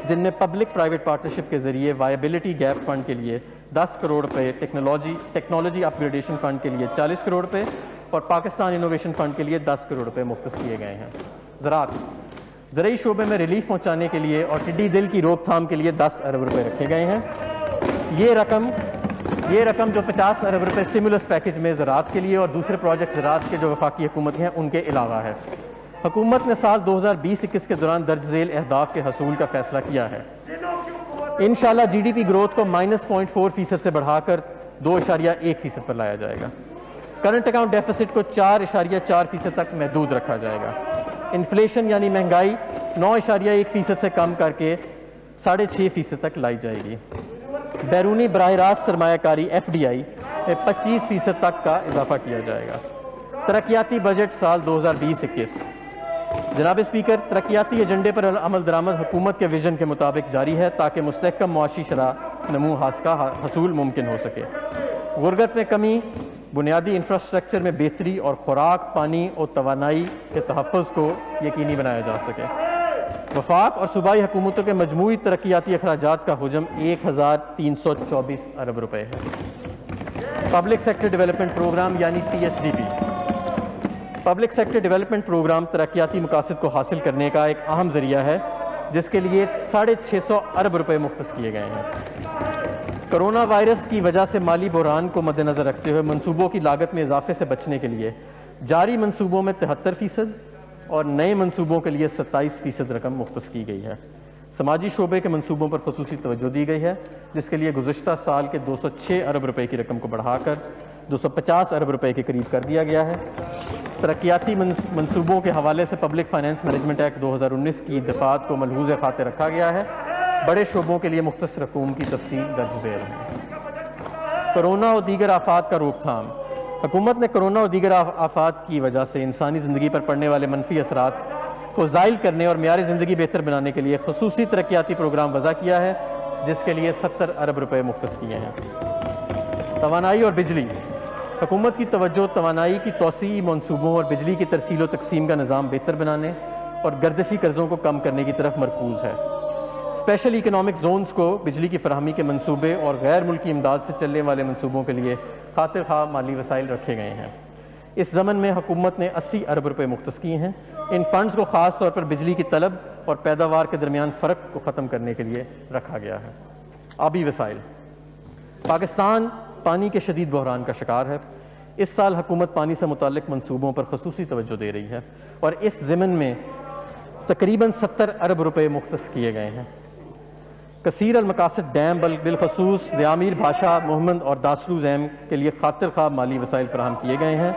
जिनमें पब्लिक प्राइवेट पार्टनरशिप के ज़रिए वायबिलिटी गैप फ़ंड के लिए 10 करोड़ रुपए, टेक्नोलॉजी अपग्रेडेशन फ़ंड के लिए 40 करोड़ रुपए और पाकिस्तान इनोवेशन फ़ंड के लिए 10 करोड़ रुपए मुख्तस किए गए हैं। ज़राअत, ज़रूरी शोबे में रिलीफ पहुँचाने के लिए और टिड्डी दिल की रोकथाम के लिए 10 अरब रुपए रखे गए हैं। ये रकम जो 50 अरब रुपए स्टिमुलस पैकेज में ज़राअत के लिए और दूसरे प्रोजेक्ट ज़राअत के जो वफाकी हुकूमत हैं उनके अलावा है। हुकूमत ने साल 2020-21 के दौरान दर्ज झेल अहदाफ के हसूल का फैसला किया है। इंशाअल्लाह GDP ग्रोथ को -0.4% से बढ़ाकर 2.1% पर लाया जाएगा। करंट अकाउंट डेफिसिट को 4.4% तक महदूद रखा जाएगा। इन्फ्लेशन यानी महंगाई 9.1% से कम करके 6.5% तक लाई जाएगी। बैरूनी बराह रास्त सरमायाकारी FDI में 25% तक का इजाफा किया जाएगा। तरक्याती बजट साल 2020-21, जनाब स्पीकर, तरक्याती एजेंडे पर अमल दरामद हुकूमत के विजन के मुताबिक जारी है ताकि मुस्तहकम मुआशी शरह नमू का हसूल मुमकिन हो सके। गुर्बत में कमी, बुनियादी इंफ्रास्ट्रक्चर में बेहतरी और खुराक, पानी और तवानाई के तहफ़्फ़ुज़ को यकीनी बनाया जा सके। वफाक और सूबाई हुकूमतों के मजमूई तरक्याती अखराजात का हुजम 1324 अरब रुपए है। पब्लिक सेक्टर डेवलपमेंट प्रोग्राम यानी PSDP, public sector development programme तरक्याती मकासद को हासिल करने का एक अहम ज़रिया है, जिसके लिए 650 अरब रुपए मुख्तस किए गए हैं। कोरोना वायरस की वजह से माली बहरान को मद्देनज़र रखते हुए मनसूबों की लागत में इजाफे से बचने के लिए जारी मनसूबों में 73% और नए मनसूबों के लिए 27% रकम मुख्तस की गई है। समाजी शोबे के मनसूबों पर खुसूसी तवज्जो दी गई है, जिसके लिए गुज़श्ता साल के 206 अरब रुपए की रकम को बढ़ाकर 250 अरब रुपए के करीब कर दिया गया है। तरक्याती मनसूबों के हवाले से पब्लिक फाइनेंस मैनेजमेंट एक्ट 2019 की दफात को मलहूज़ खाते रखा गया है। बड़े शोबों के लिए मुख्तस रकूम की तफसील दर्ज झेल है। कोरोना और दीगर आफात का रोकथाम। हुकूमत ने कोरोना और दीगर आफात की वजह से इंसानी ज़िंदगी पर पड़ने वाले मनफी असरात को ज़ाइल करने और मेयारी ज़िंदगी बेहतर बनाने के लिए खुसूसी तरक्याती प्रोग्राम वज़ा किया है, जिसके लिए 70 अरब रुपए मुख्तस किए हैं। तवानाई और बिजली। हुकूमत की तवज्जो तवानाई की तोसी मनसूबों और बिजली की तरसील व तकसीम का निज़ाम बेहतर बनाने और गर्दिशी कर्ज़ों को कम करने की तरफ मरकूज़ है। स्पेशल इकनॉमिक जोन्स को बिजली की फरहमी के मनसूबे और गैर मुल्की इमदाद से चलने वाले मनसूबों के लिए खातिर खा माली वसाइल रखे गए हैं। इस ज़मन में हुकूमत ने 80 अरब रुपए मुख्तस किए हैं। इन फ़ंड्स को ख़ास तौर पर बिजली की तलब और पैदावार के दरमियान फ़र्क को ख़त्म करने के लिए रखा गया है। आबी वसाइल। पाकिस्तान पानी के शदीद बहरान का शिकार है। इस साल हुकूमत पानी से मुताल्लिक़ मनसूबों पर खुसूसी तवज्जो दे रही है और इस ज़मन में तकरीबन 70 अरब रुपए मुख्तस किए गए हैं। कसीर अल-मकासिद डैम बिलखसूस दयामीर भाषा मोहम्मद और दासरू डैम के लिए खातिर खा माली वसाइल फराहम किए गए हैं।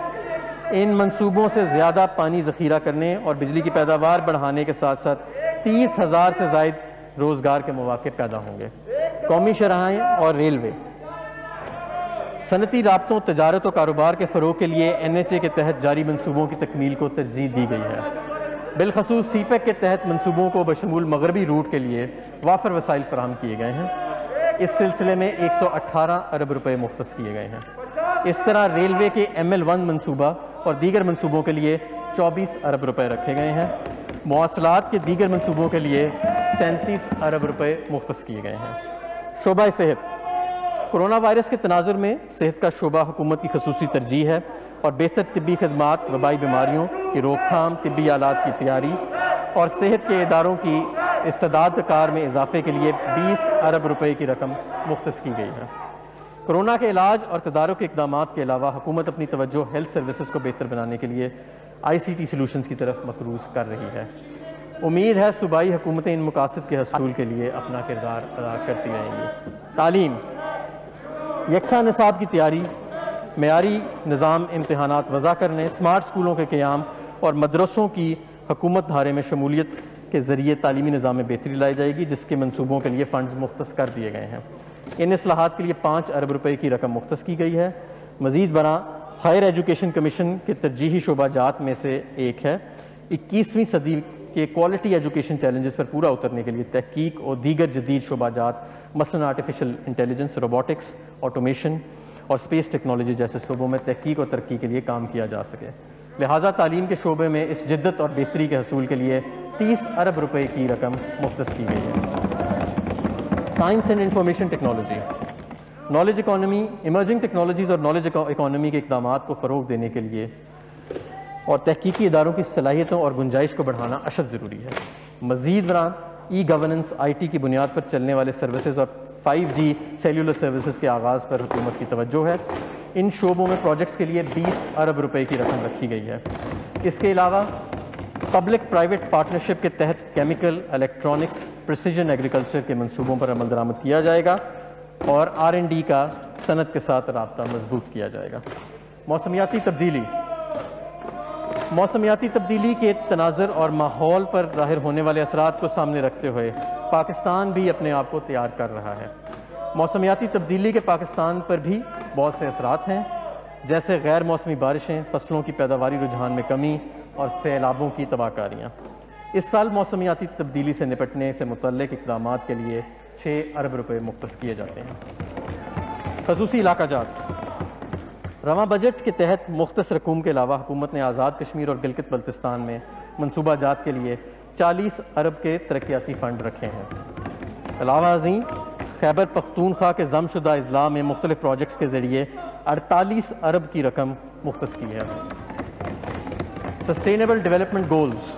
इन मनसूबों से ज़्यादा पानी ज़ख़ीरा करने और बिजली की पैदावार बढ़ाने के साथ साथ 30,000 से ज़ायद रोज़गार के मौक़े पैदा होंगे। कौमी शराहें और रेलवे। सनती राब्तों, तजारत और कारोबार के फ़रोग़ के लिए NHA के तहत जारी मनसूबों की तकमील को तरजीह दी गई है। बिलखसूस CPEC के तहत मनसूबों को बशमूल मगरबी रूट के लिए वाफर वसाइल फराहम किए गए हैं। इस सिलसिले में 118 अरब रुपए मुख्तस किए गए हैं। इस तरह रेलवे के ML1 मनसूबा और दीगर मनसूबों के लिए 24 अरब रुपए रखे गए हैं। मवासलात के दीगर मनसूबों के लिए 37 अरब रुपए मुख्तस किए गए हैं। शोबा सेहत। कोरोना वायरस के तनाजुर में सेहत का शोबा हुकूमत की खसूसी तरजीह है और बेहतर तिब्बी खदमात, वबाई बीमारियों की रोकथाम, तिब्बी आलात की तैयारी और सेहत के इदारों की इस्तेदाद कार में इजाफे के लिए 20 अरब रुपए की रकम मुख्तस की गई है। कोरोना के इलाज और तदारुक के इक़दामात के अलावा हुकूमत अपनी तवज्जो हेल्थ सर्विसेज को बेहतर बनाने के लिए ICT सॉल्यूशंस की तरफ मकरूज़ कर रही है। उम्मीद है सूबाई हुकूमतें इन मकासद के हसूल के लिए अपना किरदार अदा करती रहेंगी। तालीम। यकसा निसाब की तैयारी, मेयारी निज़ाम इम्तहानात वज़ा करने, स्मार्ट स्कूलों के क़याम और मदरसों की हुकूमत धारे में शमूलियत के ज़रिए तालीमी निज़ाम में बेहतरी लाई जाएगी, जिसके मनसूबों के लिए फ़ंड्स मुख्तस कर दिए गए हैं। इन इस्लाहात के लिए 5 अरब रुपए की रकम मुख्तस की गई है। मज़ीद बना हायर एजुकेशन कमीशन के तरजीही शोबाजात में से एक है। 21वीं सदी के क्वालिटी एजुकेशन चैलेंजेस पर पूरा उतरने के लिए तहकीक और दीगर जदीद शोबाजात मसलन आर्टिफिशियल इंटेलिजेंस, रोबोटिक्स, ऑटोमेशन और स्पेस टेक्नोलॉजी जैसे शोबों में तहकीक और तरक्की के लिए काम किया जा सके। लिहाजा तालीम के शोबे में इस जिद्दत और बेहतरी के हसूल के लिए 30 अरब रुपए की रकम मुख्तस की गई है। Science and information technology. Knowledge economy, emerging technologies और नॉलेज इकॉनमी के इक़दामात को फ़रोग़ देने के लिए और तहकीकी इदारों की सलाहियतों और गुंजाइश को बढ़ाना अशद ज़रूरी है। मज़ीद बरान गवर्नेंस, IT की बुनियाद पर चलने वाले सर्विसेज और 5G सेलुलर सर्विसेज के आगाज़ पर हुकूमत की तवज्जो है। इन शोबों में प्रोजेक्ट्स के लिए 20 अरब रुपए की रकम रखी गई है। इसके अलावा पब्लिक प्राइवेट पार्टनरशिप के तहत केमिकल, इलेक्ट्रॉनिक्स, प्रिसीजन एग्रीकल्चर के मंसूबों पर अमल दरामद किया जाएगा और R&D का सनत के साथ राब्ता मजबूत किया जाएगा। मौसमियाती तब्दीली। मौसमियाती तब्दीली के तनाज़ुर और माहौल पर ज़ाहिर होने वाले असरात को सामने रखते हुए पाकिस्तान भी अपने आप को तैयार कर रहा है। मौसमियाती तब्दीली के पाकिस्तान पर भी बहुत से असरात हैं, जैसे गैर मौसमी बारिशें, फसलों की पैदावारी रुझान में कमी और सैलाबों की तबाहकारियाँ। इस साल मौसमियाती तब्दीली से निपटने से मुतल्लिक़ इक़दामात के लिए 6 अरब रुपए मुख्तस किए जाते हैं। ख़ुसूसी इलाक़ाजात। रवां बजट के तहत मुख्तस रकूम के अलावा हुकूमत ने आज़ाद कश्मीर और गिलगित बल्तिस्तान में मनसूबा जात के लिए 40 अरब के तरक्याती फ़ंड रखे हैं। अलावा अज़ीं खैबर पख्तूनख्वा के ज़मशुदा अज़ला में मुख्तलिफ प्रोजेक्ट्स के ज़रिए 48 अरब की रकम मुख्तस की है। Sustainable development goals.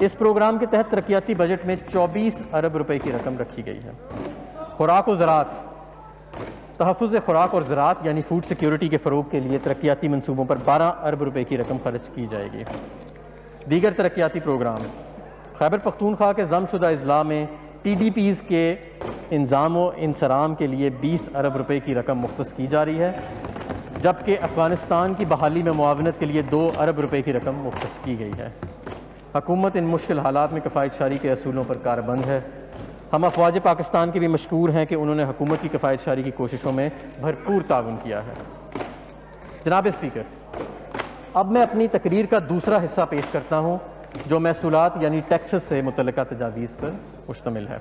इस प्रोग्राम के तहत तरक्याती बजट में 24 अरब रुपए की रकम रखी गई है। खुराक व ज़राअत। तहफ़्फ़ुज़ खुराक और ज़राअत यानी फूड सिक्योरिटी के फ़रोग़ के लिए तरक्याती मनसूबों पर 12 अरब रुपए की रकम खर्च की जाएगी। दीगर तरक्याती प्रोग्राम, खैबर पख्तूनख्वा के ज़मशुदा अज़ला में TDPs के इंज़ाम व इंसराम के लिए 20 अरब रुपए की रकम मुख्तस की जा रही है, जबकि अफ़गानिस्तान की बहाली में मुआवनत के लिए 2 अरब रुपए की रकम मुख्तस की गई है। हुकूमत इन मुश्किल हालात में किफ़ायतशारी के असूलों पर कारबंद है। हम अफ़वाज पाकिस्तान के भी मशकूर हैं कि उन्होंने हुकूमत की किफ़ायतशारी की कोशिशों में भरपूर ताउन किया है। जनाब स्पीकर, अब मैं अपनी तकरीर का दूसरा हिस्सा पेश करता हूँ जो महसूलात यानी टैक्सेस से मुतल्लिक़ा तजावीज़ पर मुश्तमिल है।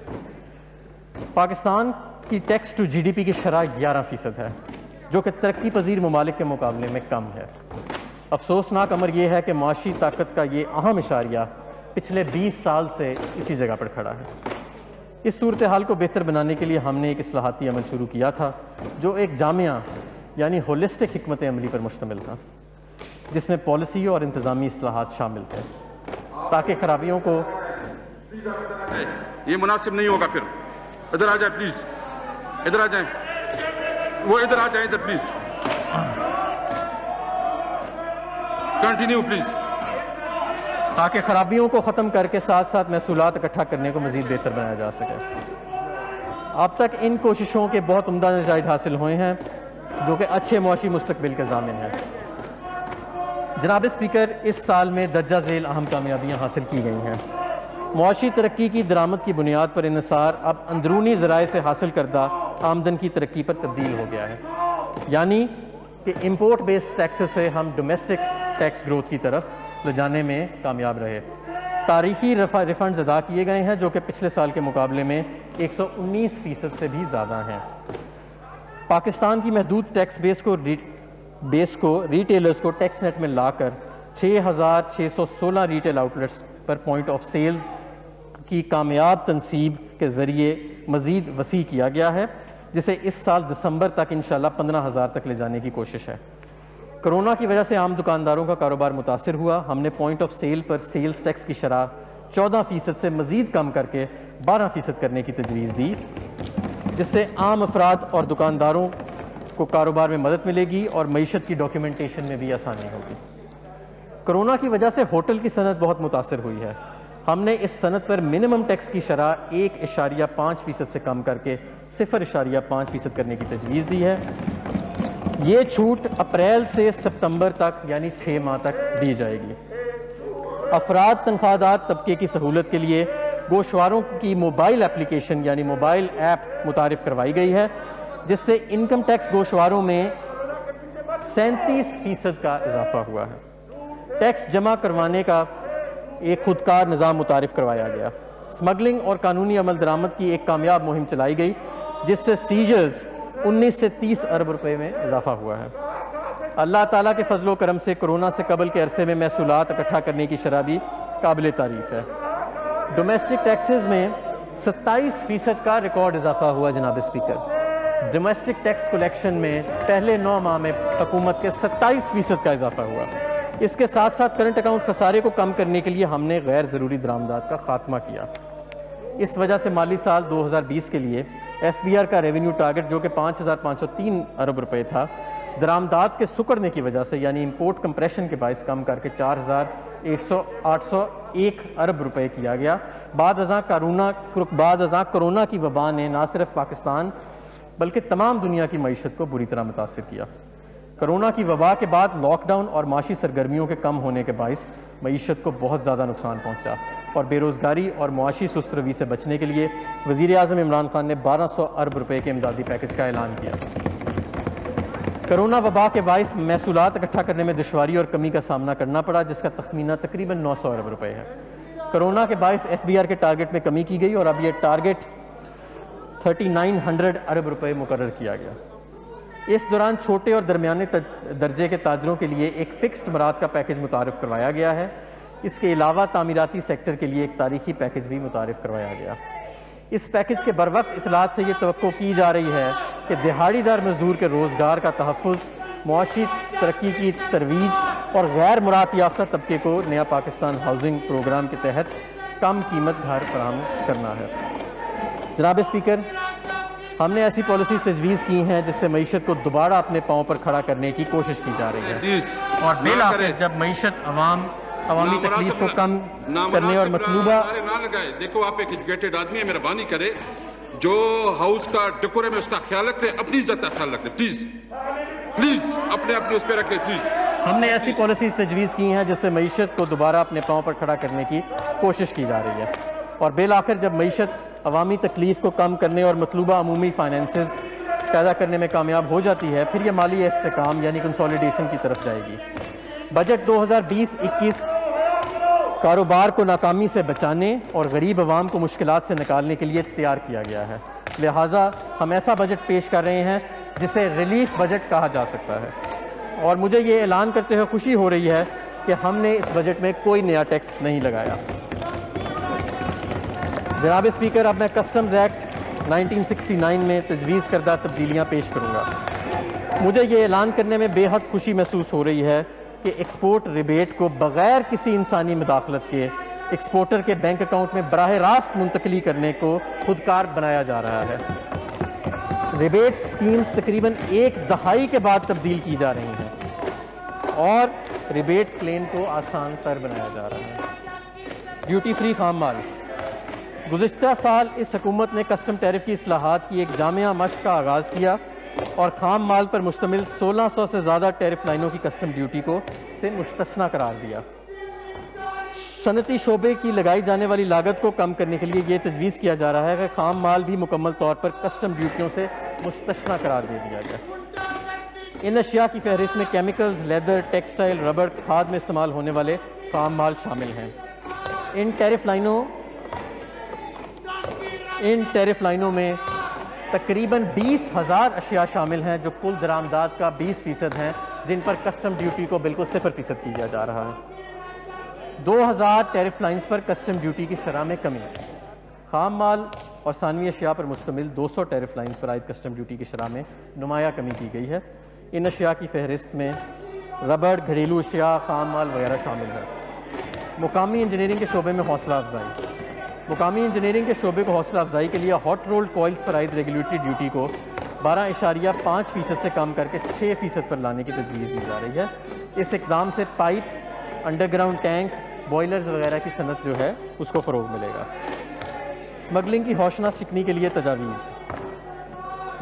पाकिस्तान की टैक्स टू GDP की शरह 11% है, जो कि तरक्की पजीर ममालिक के मुकाबले में कम है। अफसोसनाक अमर यह है कि माशी ताकत का ये अहम इशारिया पिछले 20 साल से इसी जगह पर खड़ा है। इस सूरत हाल को बेहतर बनाने के लिए हमने एक इस्लाहाती अमल शुरू किया था जो एक जामिया यानी होलिस्टिक हिकमत अमली पर मुश्तमिल था, जिसमें पॉलिसी और इंतज़ामी इस्लाहात शामिल थे ताकि खराबियों को ये मुनासिब नहीं होगा। फिर इधर आ जाए प्लीज, इधर आ जाए, वो इधर आ जाए, इधर प्लीज कंटिन्यू प्लीज, ताकि खराबियों को ख़त्म करके साथ साथ महसूलात इकट्ठा करने को मज़ीद बेहतर बनाया जा सके। अब तक इन कोशिशों के बहुत उम्दा नतीजे हासिल हुए हैं जो कि अच्छे मुआशी मुस्तकबिल के ज़ामिन है। जनाब स्पीकर, इस साल में दर्जा झेल अहम कामयाबियाँ हासिल की गई हैं। मुआशी तरक्की की दरामद की बुनियाद पर इन्हिसार अब अंदरूनी ज़राए से हासिल करदा आमदन की तरक्की पर तब्दील हो गया है, यानी कि इम्पोर्ट बेस्ड टैक्सेस से हम डोमेस्टिक टैक्स ग्रोथ की तरफ ले जाने में कामयाब रहे। तारीखी रिफंड्स अदा किए गए हैं जो कि पिछले साल के मुकाबले में 119% से भी ज़्यादा हैं। पाकिस्तान की महदूद टैक्स बेस को रिटेलर्स को टैक्स नेट में लाकर 6,616 रिटेल आउटलेट्स पर पॉइंट ऑफ सेल्स की कामयाब तनसीब के ज़रिए मज़ीद वसी किया गया है, जिसे इस साल दिसंबर तक इंशाल्लाह 15,000 तक ले जाने की कोशिश है। कोरोना की वजह से आम दुकानदारों का कारोबार मुतासिर हुआ। हमने पॉइंट ऑफ सेल पर सेल्स टैक्स की शरह 14% से मज़ीद कम करके 12% करने की तजवीज़ दी, जिससे आम अफराद और दुकानदारों को कारोबार में मदद मिलेगी और मईशत की डॉक्यूमेंटेशन में भी आसानी होगी। कोरोना की वजह से होटल की सनत बहुत मुतासिर हुई है। हमने इस सनत पर मिनिमम टैक्स की शरह 1.5% से कम करके 0.5% करने की तजवीज़ दी है। ये छूट अप्रैल से सितंबर तक यानी 6 माह तक दी जाएगी। अफराद तनख्वाहदार तबके की सहूलत के लिए गोशवारों की मोबाइल एप्लीकेशन यानी मोबाइल ऐप मुतारिफ करवाई गई है, जिससे इनकम टैक्स गोशवारों में 37% का इजाफा हुआ है। टैक्स जमा करवाने का एक खुदकार निज़ाम मुतारिफ करवाया गया। स्मगलिंग और कानूनी अमल दरामद की एक कामयाब मुहिम चलाई गई, जिससे सीजर्स 19 से 30 अरब रुपए में इजाफा हुआ है। अल्लाह ताला के फजलो करम से कोरोना से कबल के अरसे में महसूलात इकट्ठा करने की शरह भी काबिल तारीफ है। डोमेस्टिक टैक्सेस में 27% का रिकॉर्ड इजाफा हुआ। जनाब स्पीकर, डोमेस्टिक टैक्स कलेक्शन में पहले 9 माह में हुकूमत के 27% का इजाफा हुआ। इसके साथ साथ करंट अकाउंट खसारे को कम करने के लिए हमने गैर ज़रूरी दरामदात का खात्मा किया। इस वजह से माली साल 2020 के लिए FBR का रेवेन्यू टारगेट जो कि 5,503 अरब रुपए था, दरामदात के सुकड़ने की वजह से यानी इंपोर्ट कंप्रेशन के बायस कम करके 4,801 अरब रुपए किया गया। बाद अज़ां कोरोना की वबा ने न सिर्फ पाकिस्तान बल्कि तमाम दुनिया की मईशत को बुरी तरह मुतासिर किया। कोरोना की वबा के बाद लॉकडाउन और माशी सरगर्मियों के कम होने के बायस मईशत को बहुत ज़्यादा नुकसान पहुँचा और बेरोज़गारी और मुआशी सुस्त रवी से बचने के लिए वज़ीर आज़म इमरान खान ने 1200 अरब रुपए के इमदादी पैकेज का ऐलान किया। कोरोना वबा के बायस महसूलात इकट्ठा करने में दुश्वारी और कमी का सामना करना पड़ा, जिसका तखमीना तकरीबन 900 अरब रुपए है। कोरोना के बायस FBR के टारगेट में कमी की गई और अब यह टारगेट 3900 अरब रुपए मुकर्रर किया गया। इस दौरान छोटे और दरमियाने दर्जे के ताजरों के लिए एक फ़िक्स्ड मराद का पैकेज मुतारिफ़ करवाया गया है। इसके अलावा तामीराती सेक्टर के लिए एक तारीखी पैकेज भी मुतारिफ़ करवाया गया। इस पैकेज के बरवक्त इतलात से ये तवक्को की जा रही है कि दिहाड़ीदार मजदूर के रोज़गार का तहफ़्फ़ुज़, मुआशी तरक्की की तरवीज और गैर मुराद याफ्ता तबके को नया पाकिस्तान हाउसिंग प्रोग्राम के तहत कम कीमत घर फराहम करना है। जनाब स्पीकर, हमने ऐसी पॉलिसीज तजवीज़ की हैं जिससे मईशत को दोबारा अपने पाँव पर खड़ा करने की कोशिश की जा रही है और बिल आखिर जब मईशत अवामी तकलीफ को कम करने और मतलूबा ना लगाए। देखो आप एक एजुकेटेड आदमी है, मेहरबानी करे जो हाउस का डेकोरम है उसका ख्याल रखे, अपनी इज्जत का ख्याल रखे, प्लीज प्लीज अपने उस पर रखे प्लीज। हमने ऐसी पॉलिसीज तजवीज़ की हैं जिससे मईशत को दोबारा अपने पाँव पर खड़ा करने की कोशिश की जा रही है और बिल आखिर जब मईशत अवामी तकलीफ को कम करने और मतलूबा अमूमी फाइनेंसेस पैदा करने में कामयाब हो जाती है, फिर यह माली इस्तेकाम यानी कंसोलिडेशन की तरफ जाएगी। बजट 2020-21 कारोबार को नाकामी से बचाने और गरीब अवाम को मुश्किलात से निकालने के लिए तैयार किया गया है। लिहाजा हम ऐसा बजट पेश कर रहे हैं जिसे रिलीफ बजट कहा जा सकता है और मुझे ये ऐलान करते हुए खुशी हो रही है कि हमने इस बजट में कोई नया टैक्स नहीं लगाया। जनाब स्पीकर, अब मैं कस्टम्स एक्ट 1969 में तजवीज़ करदा तब्दीलियाँ पेश करूँगा। मुझे ये ऐलान करने में बेहद खुशी महसूस हो रही है कि एक्सपोर्ट रिबेट को बग़ैर किसी इंसानी मुदाखलत के एक्सपोर्टर के बैंक अकाउंट में बराह रास्त मुंतकली करने को खुदकार बनाया जा रहा है। रिबेट स्कीम्स तकरीबन एक दहाई के बाद तब्दील की जा रही हैं और रिबेट क्लेम को आसान तर बनाया जा रहा है। ड्यूटी फ्री खाम माल। गुज़िश्ता साल इस हुकूमत ने कस्टम टैरिफ की इस्लाहात की एक जामिया मश्क का आगाज़ किया और खाम माल पर मुश्तमिल 1600 से ज़्यादा टैरिफ लाइनों की कस्टम ड्यूटी को से मुस्तस्ना करार दिया। सनती शोबे की लगाई जाने वाली लागत को कम करने के लिए ये तजवीज़ किया जा रहा है कि खाम माल भी मुकम्मल तौर पर कस्टम ड्यूटियों से मुस्तस्ना करार दे दिया जाए। इन अशिया की फहरिस्त में केमिकल्स, लेदर, टेक्सटाइल, रबड़, खाद में इस्तेमाल होने वाले खाम माल शामिल हैं। इन टैरिफ लाइनों में तकरीबन 20,000 अशिया शामिल हैं जो कुल दरामदात का 20% हैं, जिन पर कस्टम ड्यूटी को बिल्कुल 0% किया जा रहा है। 2000 टैरिफ लाइन्स पर कस्टम ड्यूटी की शरह में कमी। खाम माल और सानवी अशिया पर मुश्तमिल 200 टैरिफ लाइन्स पर आयद कस्टम ड्यूटी की शरह में नुमाया कमी की गई है। इन अशिया की फहरिस्त में रबड़, घरेलू अशिया, खाम माल वगैरह शामिल है। मुकामी इंजीनियरिंग के शोबे में हौसला अफजाई। मुकामी इंजीनियरिंग के शोबे को हौसला अफजाई के लिए हॉट रोल्ड कॉइल्स पर आयद रेगुलेटरी ड्यूटी को 12.5% से कम करके 6% पर लाने की तजवीज़ दी जा रही है। इस इकदाम से पाइप, अंडरग्राउंड टैंक, बॉयलर्स वगैरह की सनत जो है उसको फ़रोग़ मिलेगा। स्मगलिंग की हौशना शिकनी के लिए तजावीज़।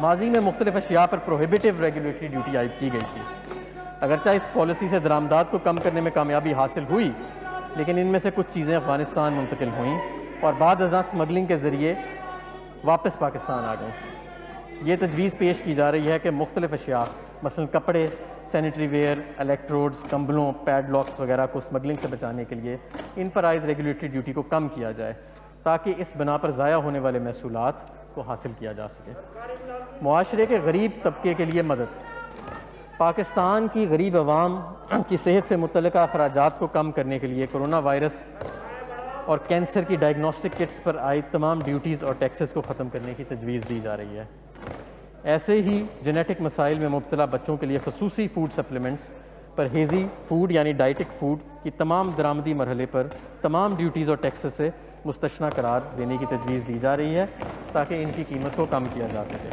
माजी में मुख्तलिफ अशिया पर प्रोहिबिटिव रेगुलेटरी ड्यूटी आयद की गई थी। अगरचा इस पॉलिसी से दरामदात को कम करने में कामयाबी हासिल हुई, लेकिन इनमें से कुछ चीज़ें अफ़गानिस्तान मुंतकिल हुईं और बाद अज़ां स्मगलिंग के ज़रिए वापस पाकिस्तान आ गई। ये तजवीज़ पेश की जा रही है कि मुख्तलिफ अशिया मसलन कपड़े, सैनिटरी वेयर, इलेक्ट्रोड्स, कंबलों, पैडलॉक्स वगैरह को स्मगलिंग से बचाने के लिए इन पर आयद रेगुलेटरी ड्यूटी को कम किया जाए ताकि इस बना पर ज़ाया होने वाले महसूलात को हासिल किया जा सके। मुआशरे के गरीब तबके के लिए मदद। पाकिस्तान की गरीब आवाम की सेहत से मुतल्लिक़ अखराजात को कम करने के लिए कोरोना वायरस और कैंसर की डायग्नोस्टिक किट्स पर आयद तमाम ड्यूटीज़ और टैक्सेस को ख़त्म करने की तजवीज़ दी जा रही है। ऐसे ही जेनेटिक मसाइल में मुब्तला बच्चों के लिए खसूसी फूड सप्लीमेंट्स पर हेज़ी फूड यानी डाइटिक फूड की तमाम दरामदी मरहले पर तमाम ड्यूटीज़ और टैक्सेस से मुस्तशना करार देने की तजवीज़ दी जा रही है ताकि इनकी कीमत को कम किया जा सके।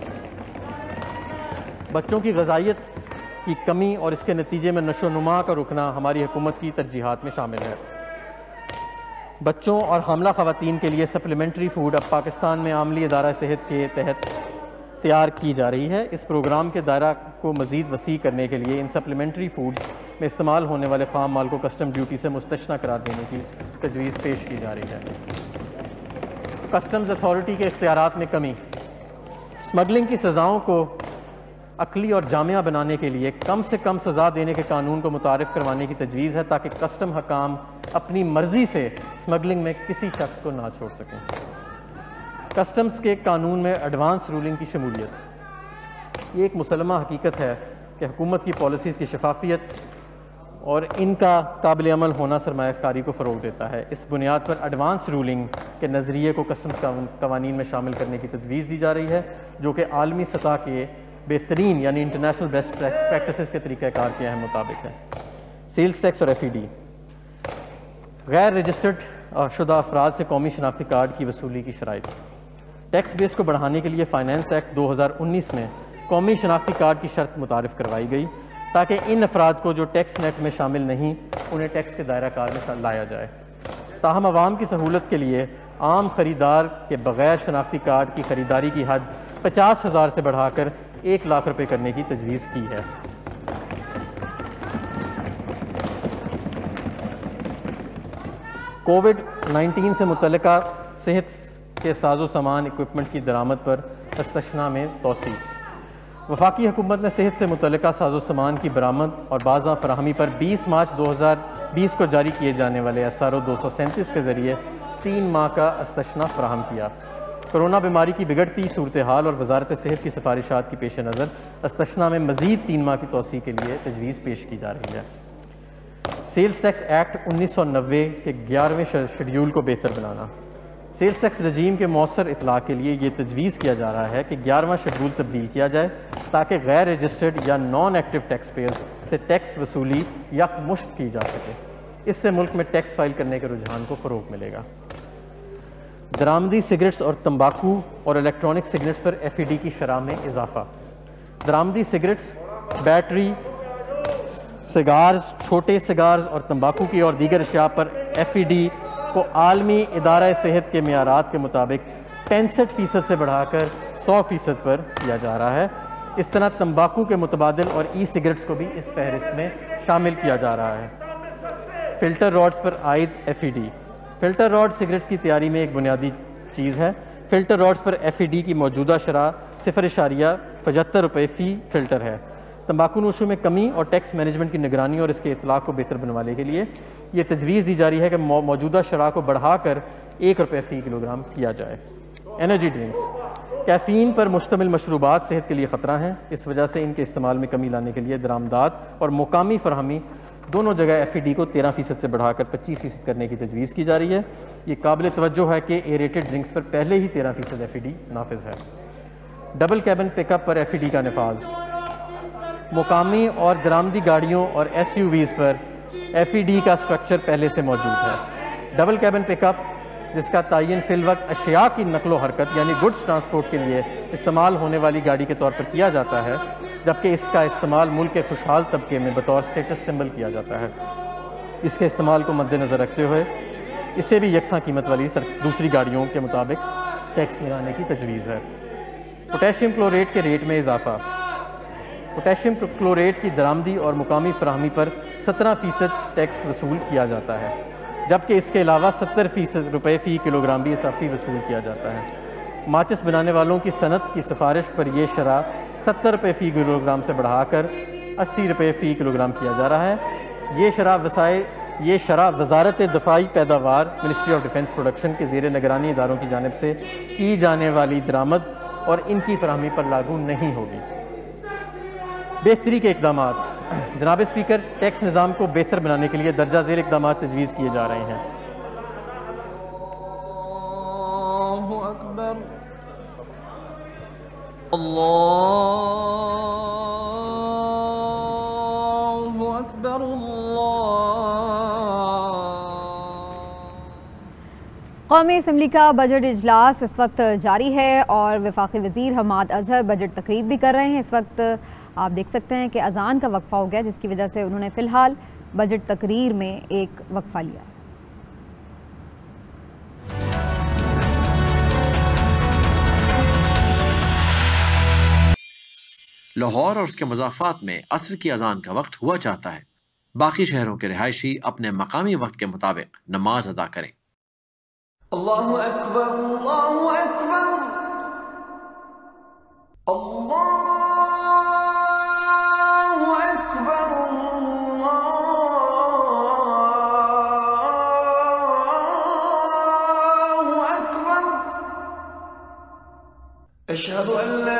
बच्चों की ग़िज़ाइयत की कमी और इसके नतीजे में नशोनुमा का रुकना हमारी हुकूमत की तरजीहात में शामिल है। बच्चों और हमला ख़वातीन के लिए सप्लीमेंट्री फ़ूड अब पाकिस्तान में आमली इदारा सेहत के तहत तैयार की जा रही है। इस प्रोग्राम के दायरा को मज़ीद वसी करने के लिए इन सप्लीमेंट्री फ़ूड्स में इस्तेमाल होने वाले ख़ाम माल को कस्टम ड्यूटी से मुस्तशना करार देने की तजवीज़ पेश की जा रही है। कस्टम्स अथॉरिटी के इख्तियारात में कमी। स्मगलिंग की सज़ाओं को अकली और जामिया बनाने के लिए कम से कम सज़ा देने के कानून को मुतारिफ़ करवाने की तजवीज़ है ताकि कस्टम हकाम अपनी मर्ज़ी से स्मगलिंग में किसी शख्स को ना छोड़ सकें। कस्टम्स के कानून में एडवांस रूलिंग की शमूलियत। ये एक मुसलमा हकीकत है कि हुकूमत की पॉलिसीज़ की शफाफियत और इनका काबिल अमल होना सरमायाकारी को फ़रोग़ देता है। इस बुनियाद पर एडवांस रूलिंग के नज़रिए को कस्टम्स कवानीन में शामिल करने की तजवीज़ दी जा रही है जो कि आलमी सतह के बेहतरीन यानी इंटरनेशनल बेस्ट प्रैक्टिसेस के तरीक़ाकार के अहम मुताबिक है। सेल्स टैक्स और FED। गैर रजिस्टर्ड शुदा अफराद से कौमी शनाख्ती कार्ड की वसूली की शराइत। टैक्स बेस को बढ़ाने के लिए फाइनेंस एक्ट 2019 में कौमी शनाख्ती कार्ड की शर्त मुतारिफ करवाई गई ताकि इन अफराद को जो टैक्स नेट में शामिल नहीं उन्हें टैक्स के दायरा कार में लाया जाए। ताहम आवाम की सहूलत के लिए आम ख़रीदार के बग़ैर शनाख्ती कार्ड की ख़रीदारी की हद 50,000 से बढ़ाकर 1 लाख रुपये करने की तजवीज़ की है। कोविड-19 से मुतल्लिका सेहत के साजो सामान इक्विपमेंट की दरामद पर इस्तशना में तोसी। वफाकी हुकूमत ने सेहत से मुतल्लिका साजो सामान की बरामद और बाज़ा फराहमी पर 20 मार्च 2020 को जारी किए जाने वाले SRO 237 के ज़रिए 3 माह का इस्तशना फराहम किया। कोरोना बीमारी की बिगड़ती सूरत हाल और वजारत सेहत की सिफारिशात की पेश नज़र इस्तशना में मज़ीद 3 माह की तोसी के लिए तजवीज़ पेश की जा रही है। सेल्स टैक्स एक्ट 1990 के 11वें शेड्यूल को बेहतर बनाना। सेल्स टैक्स रजीम के मौसर इतलाक़ के लिए ये तजवीज़ किया जा रहा है कि 11वां शेड्यूल तब्दील किया जाए ताकि गैर रजिस्टर्ड या नॉन एक्टिव टैक्स पेयर्स से टैक्स वसूली यकमुश्त की जा सके। इससे मुल्क में टैक्स फाइल करने के रुझान को फ़रोग़ मिलेगा। दरामदी सिगरेट्स और तंबाकू और इलेक्ट्रॉनिक सिगरेट्स पर FED की शरह में इजाफा। दरामदी सिगरेट्स, बैटरी, सिगार्स, छोटे सिगार्स और तंबाकू की और दीगर अशिया पर FED को आलमी इदारा सेहत के मियारात के मुताबिक 65% से बढ़ाकर 100% पर किया जा रहा है। इस तरह तंबाकू के मुतबादिल और सिगरेट्स को भी इस फहरिस्त में शामिल किया जा रहा है। फ़िल्टर रॉड्स पर आयद FED। फ़िल्टर रॉड सिगरेट्स की तैयारी में एक बुनियादी चीज़ है। फ़िल्टर रॉड्स पर FED की मौजूदा शरह 0.75 रुपये फ़ी फ़िल्टर है। तंबाकू नोशों में कमी और टैक्स मैनेजमेंट की निगरानी और इसके इतलाक़ को बेहतर बनवाने के लिए ये तजवीज़ दी जा रही है कि मौजूदा शरह को बढ़ाकर 1 रुपये फ़ी किलोग्राम किया जाए। एनर्जी ड्रिंक्स, कैफ़ीन पर मुश्तमिल मशरूबात सेहत के लिए ख़तरा हैं। इस वजह से इनके इस्तेमाल में कमी लाने के लिए दरामदात और मुकामी फ़राहमी दोनों जगह FED को 13% से बढ़ाकर 25% करने की तजवीज़ की जा रही है। ये काबिल तवज्जो है कि एरेटेड ड्रिंक्स पर पहले ही 13% FED नाफिज है। डबल कैबिन पिकअप पर FED का नफाज। मुकामी और दरामदी गाड़ियों और SUVs पर FED का स्ट्रक्चर पहले से मौजूद है। डबल कैबिन पिकअप जिसका तयन फिल वक्त अशिया की नकलो हरकत यानी गुड्स ट्रांसपोर्ट के लिए इस्तेमाल होने वाली गाड़ी के तौर पर किया जाता है, जबकि इसका इस्तेमाल मुल्क के खुशहाल तबके में बतौर स्टेटस सिंबल किया जाता है। इसके इस्तेमाल को मद्देनज़र रखते हुए इससे भी यकसा कीमत वाली दूसरी गाड़ियों के मुताबिक टैक्स लगाने की तजवीज़ है। पोटेशियम क्लोरेट के रेट में इजाफा। पोटेशियम क्लोरेट की दरामदी और मुकामी फराहमी पर 17% टैक्स वसूल किया जाता है, जबकि इसके अलावा 70% रुपये फ़ी किलोग्राम भी इजाफी वसूल किया जाता है। माचिस बनाने वालों की सनत की सिफारिश पर यह शरह 70 रुपये फ़ी किलोग्राम से बढ़ाकर 80 रुपये फ़ी किलोग्राम किया जा रहा है। ये शरह वजारत दफाई पैदावार मिनिस्ट्री ऑफ डिफेंस प्रोडक्शन के ज़ेर निगरानी इदारों की जानिब से की जाने वाली दरामद और इनकी फराहमी पर लागू नहीं होगी। बेहतरी के इकदामात। जनाब स्पीकर, टैक्स निज़ाम को बेहतर बनाने के लिए दर्जा ज़ेर इकदामात तजवीज़ किए जा रहे हैं। अल्लाहु अकबर, अल्लाहु अकबर, कौमी असम्बली का बजट इजलास इस वक्त जारी है और वफाकी वज़ीर हमाद अजहर बजट तकरीर भी कर रहे हैं। इस वक्त आप देख सकते हैं कि अजान का वक्फा हो गया, जिसकी वजह से उन्होंने फ़िलहाल बजट तकरीर में एक वक्फा लिया। लाहौर और उसके मज़ाफ़ात में असर की अजान का वक्त हुआ जाता है। बाकी शहरों के रिहायशी अपने मकामी वक्त के मुताबिक नमाज अदा करें। अल्लाहु अकबर, अल्लाहु अकबर, अल्लाहु अकबर, अल्लाहु अकबर, अशहदु अन ला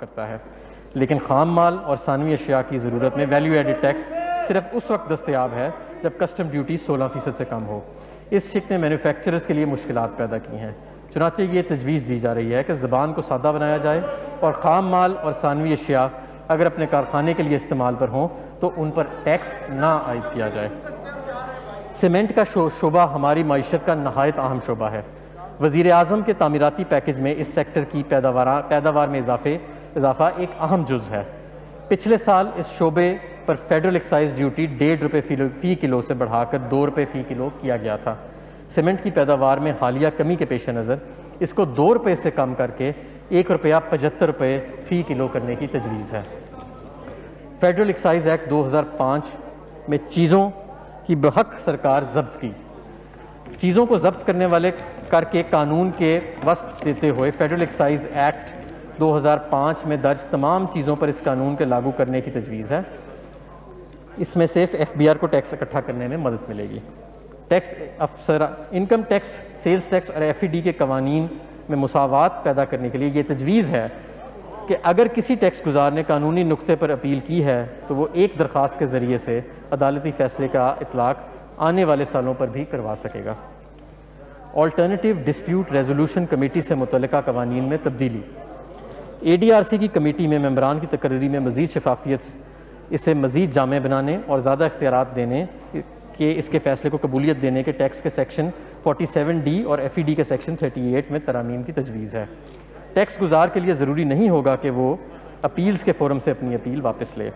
करता है, लेकिन खाम माल और सानवी अशिया की ज़रूरत में वैल्यू एडिड टैक्स सिर्फ उस वक्त दस्तयाब है जब कस्टम ड्यूटी 16% से कम हो। इस शिक ने मैन्युफैक्चरर्स के लिए मुश्किलात पैदा की हैं। चुनांचे ये तजवीज़ दी जा रही है कि ज़बान को सादा बनाया जाए और खाम माल और सानवी अशिया अगर अपने कारखाने के लिए इस्तेमाल पर हों तो उन पर टैक्स ना आयद किया जाए। सीमेंट का शोबा हमारी मईशत का नहायत अहम शोबा है। वज़ीर आज़म के तामीराती पैकेज में इस सेक्टर की पैदावार में इजाफा एक अहम जुज़ है। पिछले साल इस शोबे पर फेडरल एक्साइज ड्यूटी 1.5 रुपये फ़ी किलो से बढ़ाकर 2 रुपये फ़ी किलो किया गया था। सीमेंट की पैदावार में हालिया कमी के पेश नज़र इसको 2 रुपये से कम करके 1 रुपया 75 रुपये फ़ी किलो करने की तजवीज़ है। फेडरल एक्साइज एक्ट 2005 में चीज़ों की बहक सरकार जब्त की। चीज़ों को जब्त करने वाले करके कानून के वस्त देते हुए फेडरल एक्साइज एक्ट 2005 में दर्ज तमाम चीज़ों पर इस कानून के लागू करने की तजवीज़ है। इसमें सिर्फ FBR को टैक्स इकट्ठा करने में मदद मिलेगी। टैक्स अफसर इनकम टैक्स, सेल्स टैक्स और FED के कवानीन में मुसावात पैदा करने के लिए ये तजवीज़ है कि अगर किसी टैक्स गुजार ने कानूनी नुक्ते पर अपील की है तो वो एक दरख्वास्त के ज़रिए से अदालती फ़ैसले का इतलाक़ आने वाले सालों पर भी करवा सकेगा। ऑल्टरनेटिव डिस्प्यूट रेजोल्यूशन कमेटी से मुतल्लिका कवानीन में तब्दीली। ADRC की कमेटी में मेंबरान की तकर्री में मज़ीद शफाफियत, इसे मज़ीद जामे बनाने और ज़्यादा इख्तियारात देने के इसके फ़ैसले को कबूलियत देने के टैक्स के सेक्शन 47D और FED के सेक्शन 38 में तरामीम की तजवीज़ है। टैक्स गुजार के लिए ज़रूरी नहीं होगा कि वो अपील्स के फोरम से अपनी अपील वापस ले।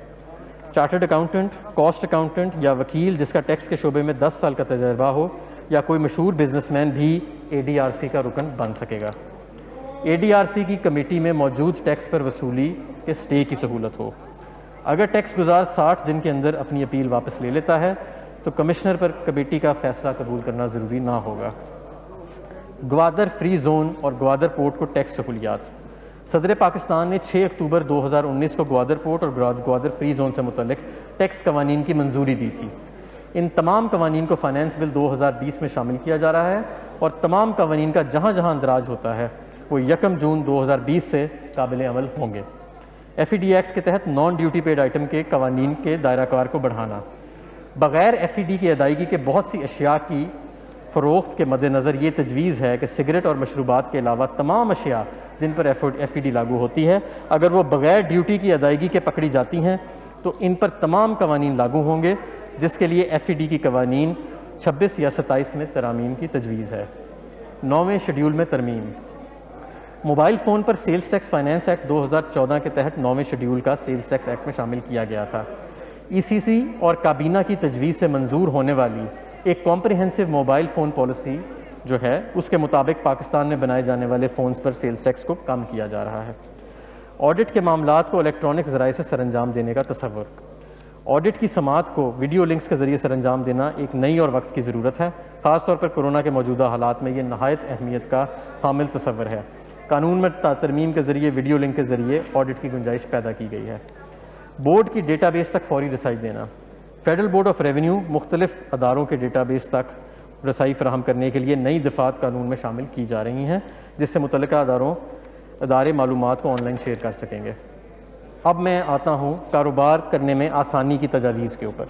चार्टर्ड अकाउंटेंट, कॉस्ट अकाउंटेंट या वकील जिसका टैक्स के शोबे में 10 साल का तजर्बा हो या कोई मशहूर बिजनेसमैन भी ADRC का रुकन बन सकेगा। ADRC की कमेटी में मौजूद टैक्स पर वसूली के स्टे की सहूलत हो। अगर टैक्स गुजार 60 दिन के अंदर अपनी अपील वापस ले लेता है तो कमिश्नर पर कमेटी का फ़ैसला कबूल करना ज़रूरी ना होगा। ग्वादर फ्री जोन और ग्वादर पोर्ट को टैक्स सहूलियात। सदर पाकिस्तान ने 6 अक्टूबर 2019 को ग्वादर पोर्ट और ग्वादर फ्री जोन से मुतल्लिक टैक्स कवानीन की मंजूरी दी थी। इन तमाम कवानीन को फाइनेंस बिल 2020 में शामिल किया जा रहा है और तमाम कवानीन का जहाँ जहाँ अंदराज होता है वो 1 जून 2020 से काबिल अमल होंगे। FED एक्ट के तहत नॉन ड्यूटी पेड आइटम के कवानीन के दायरा कार को बढ़ाना। बग़ैर FED की अदायगी के बहुत सी अशिया की फ़रोख्त के मद्देनज़र ये तजवीज़ है कि सिगरेट और मशरूबात के अलावा तमाम अशिया जिन पर FED लागू होती है अगर वो बग़ैर ड्यूटी की अदायगी के पकड़ी जाती हैं तो इन पर तमाम कवानीन लागू होंगे, जिसके लिए FED की कवानीन 26 या 27 में तरामीम की तजवीज़ है। 9वें शेड्यूल में तरमीम। मोबाइल फ़ोन पर सेल्स टैक्स फाइनेंस एक्ट 2014 के तहत 9वें शेड्यूल का सेल्स टैक्स एक्ट में शामिल किया गया था। ECC और काबीना की तजवीज़ से मंजूर होने वाली एक कॉम्प्रिहेंसिव मोबाइल फ़ोन पॉलिसी जो है उसके मुताबिक पाकिस्तान में बनाए जाने वाले फ़ोन्स पर सेल्स टैक्स को कम किया जा रहा है। ऑडिट के मामलात को इलेक्ट्रॉनिक ज़राए से सरअंजाम देने का तसव्वुर। ऑडिट की समाअत को वीडियो लिंक्स के ज़रिए सरअंजाम देना एक नई और वक्त की ज़रूरत है। ख़ास तौर पर कोरोना के मौजूदा हालात में ये नहायत अहमियत का हामिल तसव्वुर है। कानून में तरमीम के ज़रिए वीडियो लिंक के ज़रिए ऑडिट की गुंजाइश पैदा की गई है। बोर्ड की डेटाबेस तक फौरी रसाई देना। फेडरल बोर्ड ऑफ रेवेन्यू मुख्तलिफ अदारों के डेटाबेस तक रसाई फराहम करने के लिए नई दफ़ात कानून में शामिल की जा रही हैं, जिससे मुतल्लिका अदारे मालूमात को ऑनलाइन शेयर कर सकेंगे। अब मैं आता हूँ कारोबार करने में आसानी की तजावीज़ के ऊपर।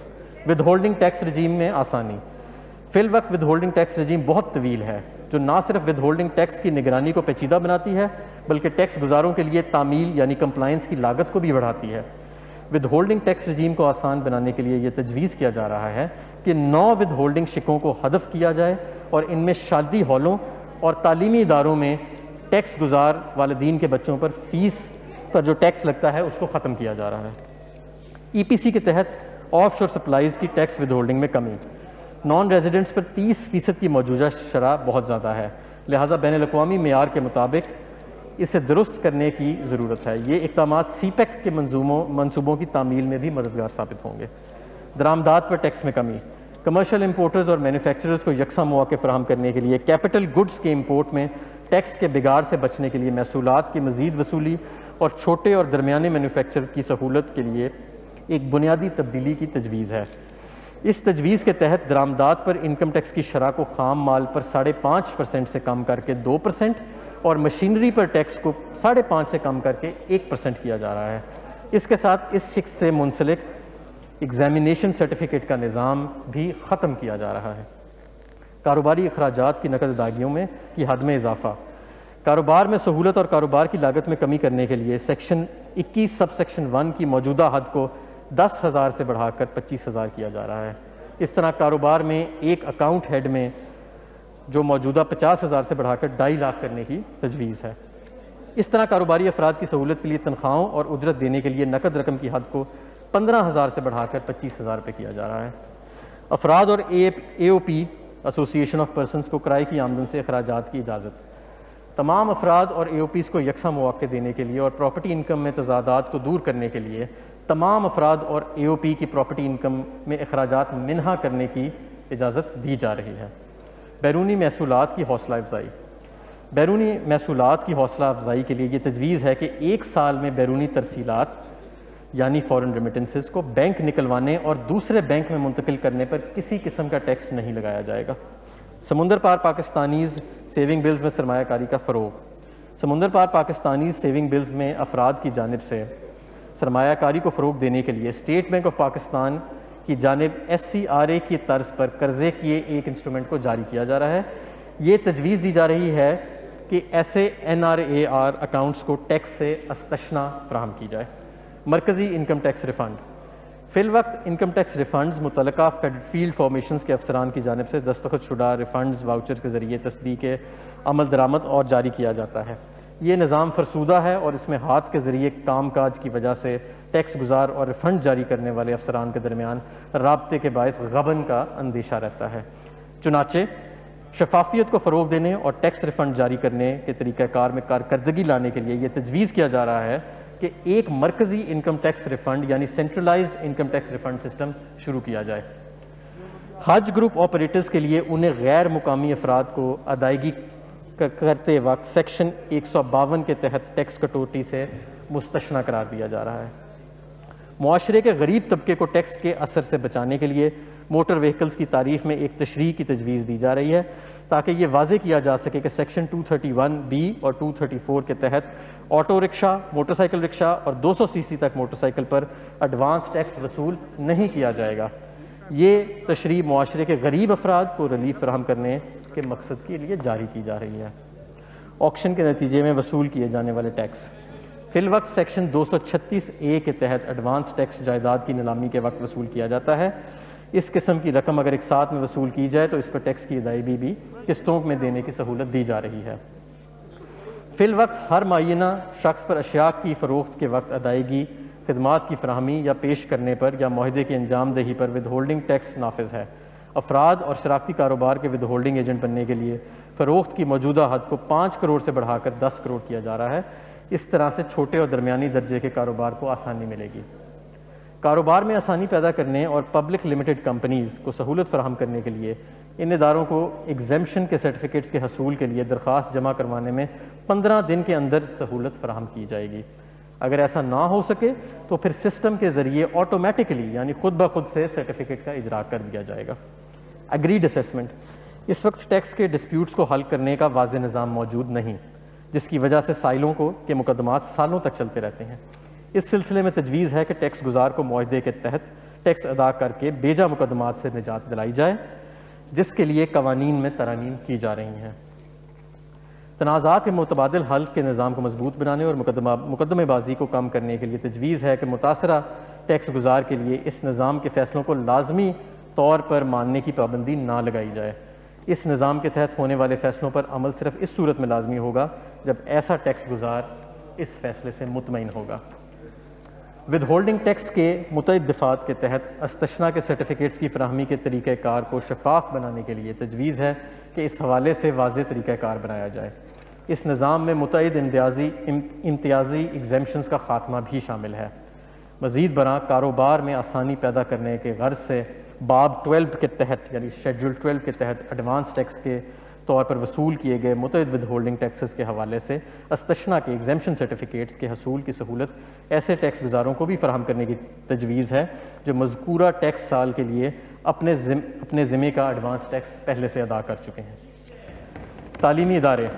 विद होल्डिंग टैक्स रजीम में आसानी। फिल वक्त विद होल्डिंग टैक्स रजीम बहुत तवील है, जो ना सिर्फ विद होल्डिंग टैक्स की निगरानी को पेचीदा बनाती है, बल्कि टैक्स गुजारों के लिए तामील यानी कंप्लाइंस की लागत को भी बढ़ाती है। विद होल्डिंग टैक्स रजीम को आसान बनाने के लिए ये तजवीज़ किया जा रहा है कि 9 विद होल्डिंग शिकों को हदफ किया जाए और इनमें शादी हॉलों और तालीमी इदारों में टैक्स गुजार वालिदीन के बच्चों पर फ़ीस पर जो टैक्स लगता है उसको ख़त्म किया जा रहा है। EPC के तहत ऑफ शोर सप्लाईज़ की टैक्स विद होल्डिंग में कमी। नॉन रेजिडेंट्स पर 30% की मौजूदा शरह बहुत ज़्यादा है, लिहाजा बैन अल-अक़वामी मेयार के मुताबिक इसे दुरुस्त करने की ज़रूरत है। ये इक़दामात CPEC के मंसूबों की तामील में भी मददगार साबित होंगे। दरामदात पर टैक्स में कमी। कमर्शियल इंपोर्टर्स और मैन्युफैक्चरर्स को यकसा मौके फराहम करने के लिए कैपिटल गुड्स के इंपोर्ट में टैक्स के बिगाड़ से बचने के लिए महसूलात की मज़ीद वसूली और छोटे और दरमियाने मैन्युफैक्चरर की सहूलत के लिए एक बुनियादी तब्दीली की तजवीज़ है। इस तजवीज़ के तहत दरामदात पर इनकम टैक्स की शरह को खाम माल पर 5.5% से कम करके 2% और मशीनरी पर टैक्स को 5.5% से कम करके 1% किया जा रहा है। इसके साथ इस शिक्स से मुंसलिक एग्जामिनेशन सर्टिफिकेट का निज़ाम भी ख़त्म किया जा रहा है। कारोबारी अखराजात की नकद अदायगियों में की हद में इजाफा। कारोबार में सहूलत और कारोबार की लागत में कमी करने के लिए सेक्शन 21 सब सेक्शन 1 की मौजूदा हद को 10,000 से बढ़ाकर 25,000 किया जा रहा है। इस तरह कारोबार में एक अकाउंट हेड में जो मौजूदा 50,000 से बढ़ाकर 2.5 लाख करने की तजवीज़ है। इस तरह कारोबारी अफराद की सहूलत के लिए तनख्वाहों और उजरत देने के लिए नकद रकम की हद को 15,000 से बढ़ाकर 25,000 रुपये किया जा रहा है। अफराद और AOP एसोसिएशन ऑफ पर्सनस को किराए की आमदन से अखराजात की इजाज़त। तमाम अफराद और AOPs को यकसा मौके देने के लिए और प्रॉपर्टी इनकम में तजादात को दूर करने के लिए तमाम अफराद और AOP की प्रॉपर्टी इनकम में अखराजात मिन्हा करने की इजाज़त दी जा रही है। बैरूनी महसूलात की हौसला अफजाई। बैरूनी महसूलात की हौसला अफजाई के लिए ये तजवीज़ है कि 1 साल में बैरूनी तरसीलात यानी फ़ॉरेन रेमिटेंसेस को बैंक निकलवाने और दूसरे बैंक में मुंतकिल करने पर किसी किस्म का टैक्स नहीं लगाया जाएगा। समुंदर पार पाकिस्तानीज़ सेविंग बिल्स में सरमायाकारी का फ़रोग। समुंदर पार पाकिस्तानीज़ सेविंग बिल्स में अफराद की जानिब से सरमायाकारी को फ़रोग देने के लिए स्टेट बैंक ऑफ पाकिस्तान की जानिब SCRA की तर्ज पर कर्ज़े किए एक इंस्ट्रूमेंट को जारी किया जा रहा है। ये तजवीज़ दी जा रही है कि ऐसे NRAR अकाउंट्स को टैक्स से अस्तशना फराहम की जाए। मरकज़ी इनकम टैक्स रिफ़ंड। फ़िल वक्त इनकम टैक्स रिफ़ंड्स मुतल्लिका फील्ड फॉर्मेशंस के अफसरान की जानिब से दस्तखत शुदा रिफ़ंड्स वाउचर्स के ज़रिए तस्दीक अमल दरामद और जारी किया जाता है। ये निज़ाम फरसूदा है और इसमें हाथ के ज़रिए काम काज की वजह से टैक्स गुजार और रिफ़ंड जारी करने वाले अफसरान के दरमियान राब्ते के बायस गबन का अंदेशा रहता है। चुनाचे शफाफियत को फ़रोग देने और टैक्स रिफ़ंड जारी करने के तरीक़ाकार में कारकर्दगी लाने के लिए ये तजवीज़ किया जा रहा है कि एक मरकज़ी इनकम टैक्स रिफ़ंड यानी centralised income tax refund system शुरू किया जाए। हज ग्रुप ऑपरेटर्स के लिए उन्हें गैर मुकामी अफराद को अदायगी करते वक्त सेक्शन 152 के तहत टैक्स कटौती से मुस्तशना करार दिया जा रहा है। मुआशरे के गरीब तबके को टैक्स के असर से बचाने के लिए मोटर व्हीकल्स की तारीफ में एक तशरीह की तजवीज़ दी जा रही है ताकि ये वाज़े किया जा सके कि सेक्शन 231B और 234 के तहत ऑटो रिक्शा, मोटरसाइकिल रिक्शा और 200 सीसी तक मोटरसाइकिल पर एडवांस टैक्स वसूल नहीं किया जाएगा। ये तशरीह मुआशरे के गरीब अफराद को रिलीफ फराहम करने के मकसद के लिए जारी की जा रही है। ऑक्शन के नतीजे में वसूल किए जाने वाले टैक्स। फिल वक्त सेक्शन 236A के तहत एडवांस टैक्स जायदाद की नीलामी के वक्त वसूल किया जाता है। इस किस्म की रकम अगर एक साथ में वसूल की जाए तो इस पर टैक्स की अदायगी भी किस्तों में देने की सहूलत दी जा रही है। फिल वक्त हर मुअय्यना शख्स पर अशिया की फ़रोख्त के वक्त अदायगी, खदमात की फ़राहमी या पेश करने पर या मुआहदे की अंजाम दही पर विद होल्डिंग टैक्स नाफिज है। अफराद और शराकती कारोबार के विद होल्डिंग एजेंट बनने के लिए फ़रोख्त की मौजूदा हद को 5 करोड़ से बढ़ाकर 10 करोड़ किया जा रहा है। इस तरह से छोटे और दरमियानी दर्जे के कारोबार को आसानी मिलेगी। कारोबार में आसानी पैदा करने और पब्लिक लिमिटेड कंपनीज़ को सहूलत फराहम करने के लिए इन इदारों को एग्जेम्पशन के सर्टिफिकेट्स के हसूल के लिए दरख्वास्त जमा करवाने में 15 दिन के अंदर सहूलत फराहम की जाएगी। अगर ऐसा ना हो सके तो फिर सिस्टम के ज़रिए ऑटोमेटिकली यानी खुद ब खुद से सर्टिफिकेट का इजरा कर दिया जाएगा। एग्रीड असेसमेंट, इस वक्त टैक्स के डिस्प्यूट्स को हल करने का वाज़ेह निज़ाम मौजूद नहीं, जिसकी वजह से साइलों के मुकदमात सालों तक चलते रहते हैं। इस सिलसिले में तजवीज़ है कि टैक्स गुजार को मुआहदे के तहत टैक्स अदा करके बेजा मुकदमात से निजात दिलाई जाए, जिसके लिए कवानीन में तरामीम की जा रही हैं। तनाज़ात के मुतबादिल हल के निज़ाम को मजबूत बनाने और मुकदमेबाजी को कम करने के लिए तजवीज़ है कि मुतासरा टैक्स गुजार के लिए इस निज़ाम के फ़ैसलों को लाजमी तौर पर मानने की पाबंदी ना लगाई जाए। इस निज़ाम के तहत होने वाले फ़ैसलों पर अमल सिर्फ इस सूरत में लाजमी होगा जब ऐसा टैक्स गुजार इस फ़ैसले से मुतमईन होगा। विद होल्डिंग टैक्स के मुतअद्दिद दफ़ात के तहत अस्तशना के सर्टिफिकेट्स की फ़राहमी के तरीक़ाकार को शफ़ाफ़ बनाने के लिए तजवीज़ है कि इस हवाले से वाज़ेह तरीक़ाकार बनाया जाए। इस निज़ाम में मुतअद्दिद इम्तियाज़ी एग्जेम्पशंस का ख़ात्मा भी शामिल है। मज़ीद बरां कारोबार में आसानी पैदा करने के गर्ज से बाब 12 के तहत यानी शेड्यूल 12 के तहत एडवांस टैक्स के तौर पर वसूल किए गए मुतअद्दिद विद होल्डिंग टैक्सेस के हवाले से अस्तशना के एग्जेम्पशन सर्टिफिकेट्स के हसूल की सहूलत ऐसे टैक्स गुजारों को भी फराहम करने की तजवीज़ है जो मज़कूरा टैक्स साल के लिए अपने ज़िम्मे का एडवांस टैक्स पहले से अदा कर चुके हैं। तालीमी इदारे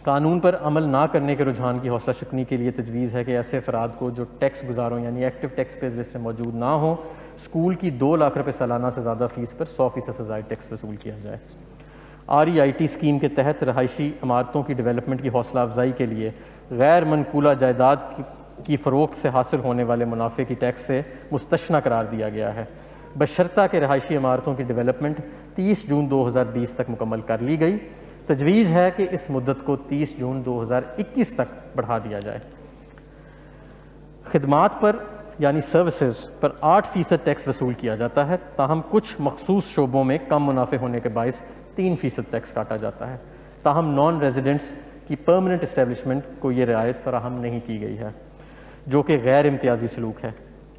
कानून पर अमल ना करने के रुझान की हौसला शिकनी के लिए तजवीज़ है कि ऐसे अफराद को जो टैक्स गुजारों यानी एक्टिव टैक्स पेज लिस्ट में मौजूद ना हो, स्कूल की 2 लाख रुपये सालाना से ज़्यादा फ़ीस पर 100% से ज़ायद टैक्स वसूल किया जाए। REIT स्कीम के तहत रहायशी इमारतों की डेवलपमेंट की हौसला अफजाई के लिए गैर मनकूला जायदाद की फ़रोख्त से हासिल होने वाले मुनाफे की टैक्स से मुस्तशना करार दिया गया है, बशर्ता के रहायशी इमारतों की डेवलपमेंट 30 जून 2020 तक मुकम्मल कर ली गई। तजवीज़ है कि इस मुद्दत को 30 जून 2021 तक बढ़ा दिया जाए। खिदमात पर यानी सर्विसेज पर 8% टैक्स वसूल किया जाता है, ताहम कुछ मखसूस शोबों में कम मुनाफे होने के बायस 3% टैक्स काटा जाता है। ताहम नॉन रेजिडेंट्स की परमानेंट इस्टेब्लिशमेंट को ये रियायत फराहम नहीं की गई है, जो कि गैर इम्तियाजी सलूक है।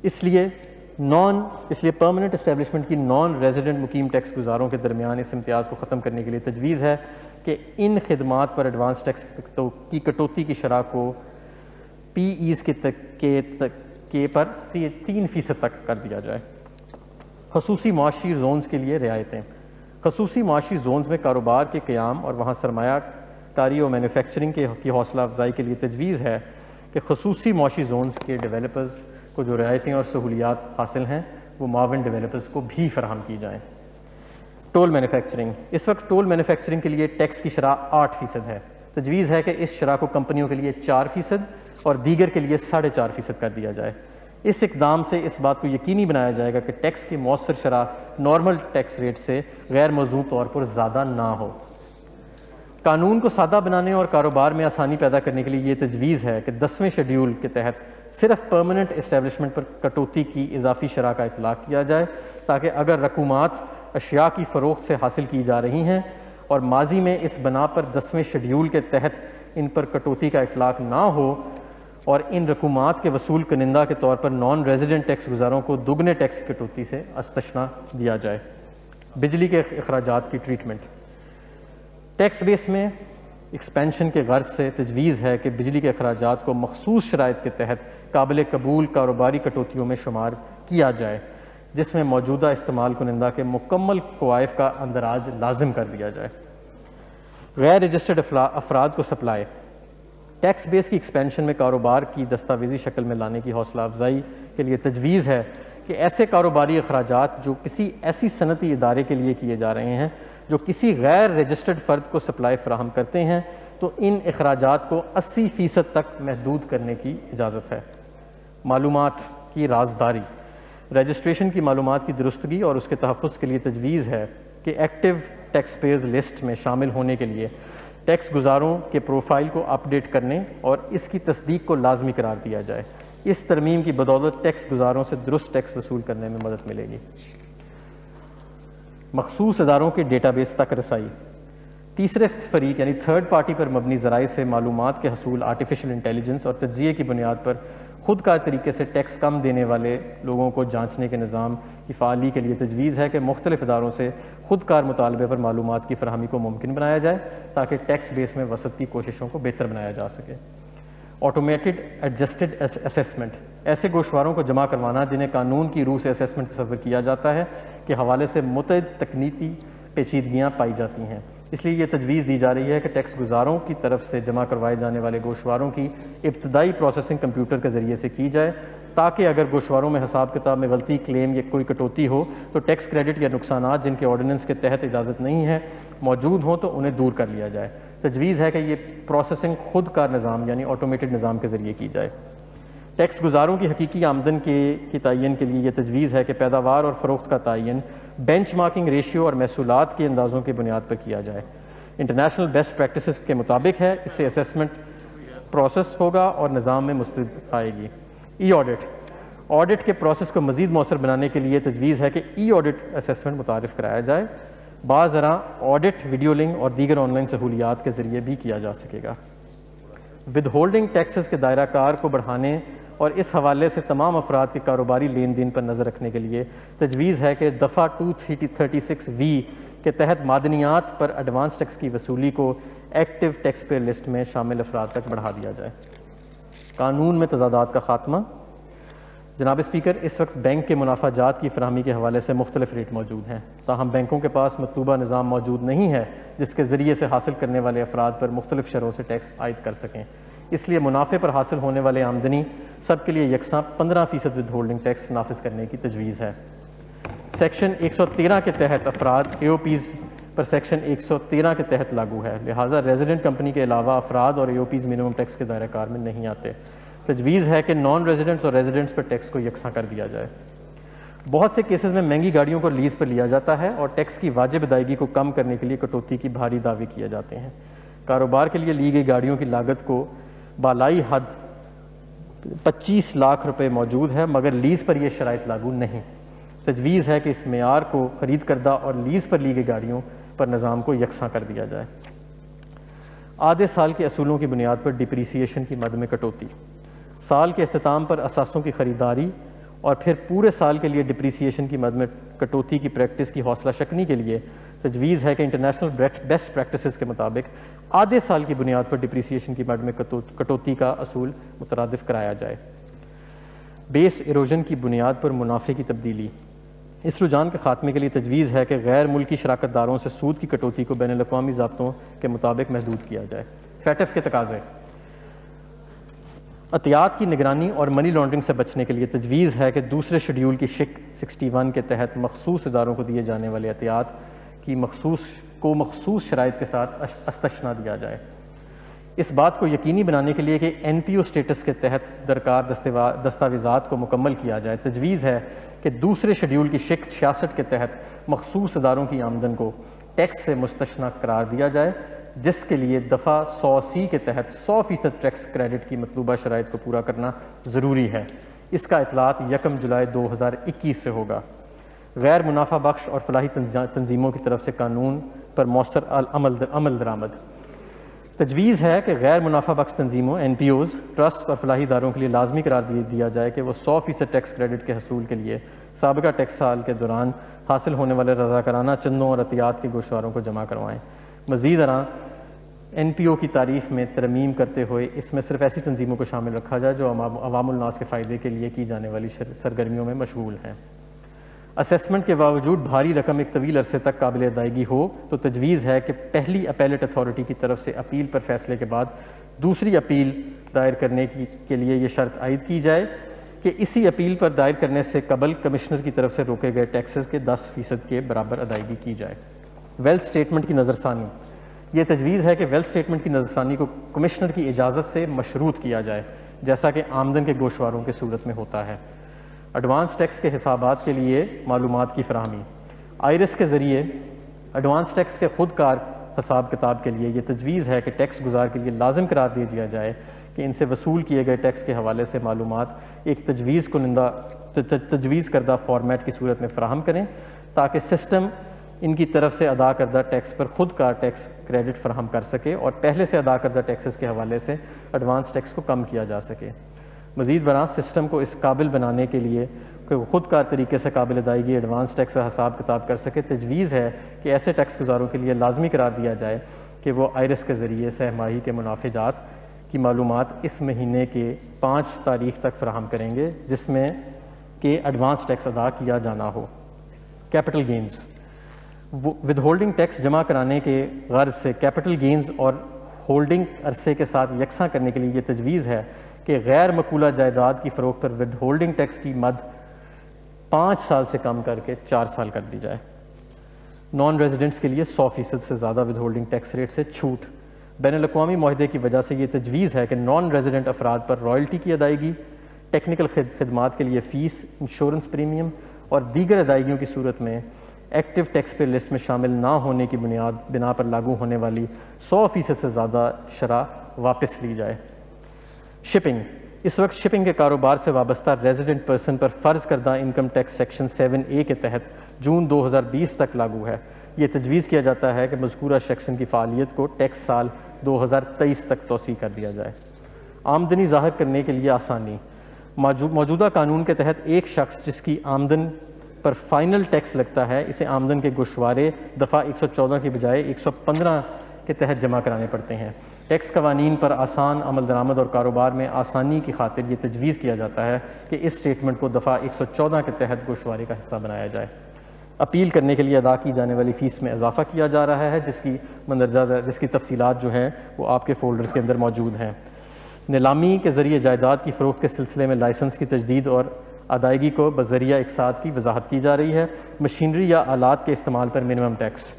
इसलिए परमानेंट इस्टेब्लिशमेंट की नॉन रेजिडेंट मुकीम टैक्स गुजारों के दरमियान इस इम्तियाज़ को ख़त्म करने के लिए तजवीज़ है कि इन खिदमात पर एडवांस टैक्स की कटौती की शरह को PEs के पर 3% तक कर दिया जाए। खसूसी मुआशी जोन्स के लिए रियायतें। खसूसी मुआशी जोन्स में कारोबार के क़याम और वहाँ सरमायाकारी और मैन्युफैक्चरिंग की हौसला अफजाई के लिए तजवीज़ है कि खसूसी मुआशी जोन्स के डेवलपर्स को जो रियायतें और सहूलियात हासिल हैं वो मावन डेवलपर्स को भी फराहम की जाएँ। टोल मैन्युफैक्चरिंग, इस वक्त टोल मैन्युफैक्चरिंग के लिए टैक्स की शरह 8% है। तजवीज़ है कि इस शरह को कंपनियों के लिए 4% और दीगर के लिए 4.5% कर दिया जाए। इस इकदाम से इस बात को यकीनी बनाया जाएगा कि टैक्स की मौसर शरह नॉर्मल टैक्स रेट से गैर मौजूद तौर पर ज़्यादा ना हो। कानून को सादा बनाने और कारोबार में आसानी पैदा करने के लिए ये तजवीज़ है कि 10वें शेड्यूल के तहत सिर्फ परमानेंट इस्टेब्लिशमेंट पर कटौती की इजाफी शरह का इतलाक़ किया जाए, ताकि अगर रकूमात अशिया की फ़रोख्त से हासिल की जा रही हैं और माजी में इस बना पर 10वें शेड्यूल के तहत इन पर कटौती का इतलाक़ ना हो और इन रकूमात के वसूल कनिंदा के तौर पर नॉन रेजिडेंट टैक्स गुजारों को दुगने टैक्स कटौती से अस्तशना दिया जाए। बिजली के अखराजात की ट्रीटमेंट। टैक्स बेस में एक्सपेंशन के गर्ज से तजवीज़ है कि बिजली के अखराजात को मखसूस शराइत के तहत काबिल कबूल कारोबारी कटौतियों में शुमार किया जाए, जिसमें मौजूदा इस्तेमाल कुनिंदा के मुकम्मल क्वाइफ का अंदराज लाजिम कर दिया जाए। गैर रजिस्टर्ड अफराद को सप्लाई। टैक्स बेस की एक्सपेंशन में कारोबार की दस्तावेजी शक्ल में लाने की हौसला अफजाई के लिए तजवीज़ है कि ऐसे कारोबारी अखराजात जो किसी ऐसी सनती इदारे के लिए किए जा रहे हैं जो किसी गैर रजिस्टर्ड फ़र्द को सप्लाई फ़राहम करते हैं, तो इन अखराजात को 80% तक महदूद करने की इजाज़त है। मालूमात की राजदारी। रजिस्ट्रेशन की मालूमात की दुरुस्तगी और उसके तहफ़्फ़ुज़ के लिए तजवीज़ है कि एक्टिव टैक्स पेयर्स लिस्ट में शामिल होने के लिए टैक्स गुजारों के प्रोफाइल को अपडेट करने और इसकी तस्दीक को लाजमी करार दिया जाए। इस तरमीम की बदौलत टैक्स गुजारों से दुरुस्त टैक्स वसूल करने में मदद मिलेगी। मखसूस इदारों के डेटाबेस तक रसाई। तीसरे फरीक यानी थर्ड पार्टी पर मबनी ज़राए से मालूमात के हसूल आर्टिफिशियल इंटेलिजेंस और तज्ज़िये की बुनियाद पर खुदकार तरीके से टैक्स कम देने वाले लोगों को जांचने के निज़ाम की फ़ाली के लिए तजवीज़ है कि मुख्तलिफ इदारों से खुदकार मुतालबे पर मालूमात की फ़राहमी को मुमकिन बनाया जाए ताकि टैक्स बेस में वसत की कोशिशों को बेहतर बनाया जा सके। ऑटोमेटेड एडजस्टेड असेसमेंट, ऐसे गोशवारों को जमा करवाना जिन्हें कानून की रूह से असेसमेंट तस्वर किया जाता है के हवाले से मुतअद्दिद तकनीकी पेचीदगियाँ पाई जाती हैं। इसलिए ये तजवीज़ दी जा रही है कि टैक्स गुजारों की तरफ से जमा करवाए जाने वाले गोशवारों की इब्तदाई प्रोसेसिंग कंप्यूटर के ज़रिए से की जाए ताकि अगर गोशवारों में हिसाब किताब में गलती, क्लेम या कोई कटौती हो तो टैक्स क्रेडिट या नुकसानात जिनके ऑर्डिनेंस के तहत इजाज़त नहीं है मौजूद हों तो उन्हें दूर कर लिया जाए। तजवीज़ है कि ये प्रोसेसिंग खुद का निज़ाम यानी ऑटोमेटेड निज़ाम के ज़रिए की जाए। टैक्स गुजारों की हकीकी आमदन की तयन के लिए ये तजवीज़ है कि पैदावार और फ़रोख्त का तयन बेंचमार्किंग रेशियो और महसूलात के अंदाज़ों की बुनियाद पर किया जाए। इंटरनेशनल बेस्ट प्रैक्टिसेस के मुताबिक है। इससे असेसमेंट प्रोसेस होगा और निज़ाम में मुस्तैद आएगी। ई ऑडिट, ऑडिट के प्रोसेस को मज़ीद मौसर बनाने के लिए तजवीज़ है कि ई ऑडिट असेसमेंट मुतारिफ़ कराया जाए। बाज़ ऑडिट वीडियो लिंक और दीगर ऑनलाइन सहूलियात के ज़रिए भी किया जा सकेगा। विद होल्डिंग टैक्सेस के दायरा कार को बढ़ाने और इस हवाले से तमाम अफराद के कारोबारी लेन देन पर नज़र रखने के लिए तजवीज़ है कि दफ़ा 236V के तहत मादनियात पर एडवांस टैक्स की वसूली को एक्टिव टैक्स पेयर लिस्ट में शामिल अफराद तक बढ़ा दिया जाए। कानून में तजादात का खात्मा। जनाब स्पीकर, इस वक्त बैंक के मुनाफाजात की फराहमी के हवाले से मुख्तलिफ रेट मौजूद हैं, ताहम बैंकों के पास मतलूबा निज़ाम मौजूद नहीं है जिसके ज़रिए से हासिल करने वाले अफराद पर मुख्तलिफ शरों से टैक्स आयद कर सकें। इसलिए मुनाफे पर हासिल होने वाले आमदनी सब के लिए यकसां 15% विद होल्डिंग टैक्स नाफिज करने की तजवीज़ है। सेक्शन 113 के तहत अफराद AOPs पर सेक्शन 113 के तहत लागू है, लिहाजा रेजिडेंट कंपनी के अलावा अफराद और AOPs मिनिमम टैक्स के दायरा कार में नहीं आते। तजवीज़ है कि नॉन रेजिडेंट्स और रेजिडेंट्स पर टैक्स को यकसां कर दिया जाए। बहुत से केसेस में महंगी गाड़ियों को लीज़ पर लिया जाता है और टैक्स की वाजिब अदायगी को कम करने के लिए कटौती की भारी दावे किए जाते हैं। कारोबार के लिए ली गई गाड़ियों की लागत को बालाई हद 25 लाख रुपए मौजूद है, मगर लीज़ पर यह शराइत लागू नहीं। तजवीज़ है कि इस मेयार को ख़रीद करदा और लीज़ पर ली गई गाड़ियों पर निज़ाम को यकसां कर दिया जाए। आधे साल के असूलों की बुनियाद पर डिप्रीसिएशन की मद में कटौती। साल के अख्ताम पर असासों की ख़रीदारी और फिर पूरे साल के लिए डिप्रीसिएशन की मद में कटौती की प्रैक्टिस की हौसला शकनी के लिए तजवीज़ है कि इंटरनेशनल बेस्ट प्रैक्टिसेस के मुताबिक आधे साल की बुनियाद पर डिप्रीसिएशन की मद में कटौती का असूल मुतरादिफ कराया जाए। बेस इरोजन की बुनियाद पर मुनाफे की तब्दीली। इस रुझान के खात्मे के लिए तजवीज़ है कि गैर मुल्की शराकत दारों से सूद की कटौती को बैनुल अक़वामी ज़ाब्तों के मुताबिक महदूद किया जाए। फैटफ के तकाज़े। अतियात की निगरानी और मनी लॉन्ड्रिंग से बचने के लिए तजवीज़ है कि दूसरे शेड्यूल की शिक 61 के तहत मखसूस इदारों को दिए जाने वाले अतियात की मखसूस शराइत के साथ अस्तशना दिया जाए। इस बात को यकीनी बनाने के लिए कि NPO स्टेटस के तहत दरकार दस्तावेज़ात को मुकम्मल किया जाए, तजवीज़ है कि दूसरे शेड्यूल की शिक 66 के तहत मखसूस इदारों की आमदन को टैक्स से मुस्तशना करार दिया जाए, जिसके लिए दफ़ा 100C के तहत 100% टैक्स क्रेडिट की मतलूबा शराइत को पूरा करना ज़रूरी है। इसका इतलात 1 जुलाई 2021 से होगा। गैर मुनाफा बख्श और फलाही तंजीमों की तरफ से कानून पर मौसर अमल दरामद। तजवीज़ है कि गैर मुनाफा बख्श तंजीमों NPOs, ट्रस्ट और फलाही इदारों के लिए लाजमी करार दिया जाए कि वो 100% टैक्स क्रेडिट के हसूल के लिए साबिका टैक्स साल के दौरान हासिल होने वाले रज़ाकाराना चंदों और अतियात के गोशवारों को जमा करवाएँ। मज़ीद NPO की तारीफ़ में तरमीम करते हुए इसमें सिर्फ ऐसी तंजीमों को शामिल रखा जाए जो अवामुल नास के फ़ायदे के लिए की जाने वाली सरगर्मियों में मशगूल हैं। असेसमेंट के बावजूद भारी रकम एक तवील अरसे तक काबिल अदायगी हो तो तजवीज़ है कि पहली अपीलेट अथॉरिटी की तरफ से अपील पर फैसले के बाद दूसरी अपील दायर करने के लिए ये शर्त आयद की जाए कि इसी अपील पर दायर करने से कबल कमिश्नर की तरफ से रोके गए टैक्सेस के 10% के बराबर अदायगी की जाए। वेल्थ स्टेटमेंट की नज़रसानी। ये तजवीज़ है कि वेल्थ स्टेटमेंट की नज़रसानी को कमिश्नर की इजाज़त से मशरूत किया जाए, जैसा कि आमदन के गोशवारों की सूरत में होता है। एडवांस टैक्स के हिसाबात के लिए मालूमात की फराहमी। आयरिस के ज़रिए एडवांस टैक्स के खुदकार हिसाब किताब के लिए ये तजवीज़ है कि टैक्स गुजार के लिए लाजिम करार दे दिया जाए कि इनसे वसूल किए गए टैक्स के हवाले से मालूमात एक तजवीज़ करदा फॉर्मेट की सूरत में फ़राहम करें, ताकि सिस्टम इनकी तरफ से अदा करदा टैक्स पर ख़ुद का टैक्स क्रेडिट फ़राहम कर सके और पहले से अदा करदा टैक्सेस के हवाले से एडवांस टैक्स को कम किया जा सके। मज़ीद बरां सिस्टम को इस काबिल बनाने के लिए कि वो ख़ुद का तरीके से काबिल अदायगी एडवांस टैक्स का हिसाब किताब कर सके, तजवीज़ है कि ऐसे टैक्स गुजारों के लिए लाजमी करार दिया जाए कि वो आयरस के ज़रिए सहमाही के मुनाफिजात की मालूमात इस महीने के 5 तारीख तक फ़राहम करेंगे, जिसमें कि एडवांस टैक्स अदा किया जाना हो। Capital gains, withholding tax जमा कराने के गर्ज से कैपिटल गेंस और होल्डिंग अरसे के साथ यकसा करने के लिए ये तजवीज़ है कि गैर मकूला जायदाद की फ़रोख्त पर विद होल्डिंग टैक्स की मद 5 साल से कम करके 4 साल कर दी जाए। नॉन रेजिडेंट्स के लिए 100% से ज़्यादा विद होल्डिंग टैक्स रेट से छूट। बैनुल-अक़वामी मुआहदे की वजह से ये तजवीज़ है कि नॉन रेजिडेंट अफराद पर रॉयल्टी की अदायगी, टेक्निकल खिदमात के लिए फ़ीस, इंश्योरेंस प्रीमियम और दीगर अदायगियों की सूरत में एक्टिव टैक्स पे लिस्ट में शामिल ना होने की बिना पर लागू होने वाली 100% से ज़्यादा शरह वापस ली जाए। शिपिंग, इस वक्त शिपिंग के कारोबार से वाबस्ता रेजिडेंट पर्सन पर फ़र्ज़ करदा इनकम टैक्स सेक्शन 7A के तहत जून 2020 तक लागू है। ये तजवीज़ किया जाता है कि मज़कूरा सेक्शन की फ़ालियत को टैक्स साल 2023 तक तोसी कर दिया जाए। आमदनी ज़ाहिर करने के लिए आसानी, मौजूदा कानून के तहत एक शख्स जिसकी आमदन पर फाइनल टैक्स लगता है, इसे आमदन के गोशवारे दफ़ा 114 की बजाय 115 के तहत जमा कराने पड़ते हैं। टैक्स कवानीन पर आसान अमल दरामद और कारोबार में आसानी की खातिर ये तजवीज़ किया जाता है कि इस स्टेटमेंट को दफ़ा 114 के तहत गोशवारे का हिस्सा बनाया जाए। अपील करने के लिए अदा की जाने वाली फ़ीस में इजाफ़ा किया जा रहा है, जिसकी तफसीलात जो हैं वो आपके फ़ोल्डर्स के अंदर मौजूद हैं। नीलामी के ज़रिए जायदाद की फ़रोख्त के सिलसिले में लाइसेंस की तजदीद और अदायगी को बज़रिया इक़साद की वजाहत की जा रही है। मशीनरी या आलात के इस्तेमाल पर मिनिमम टैक्स,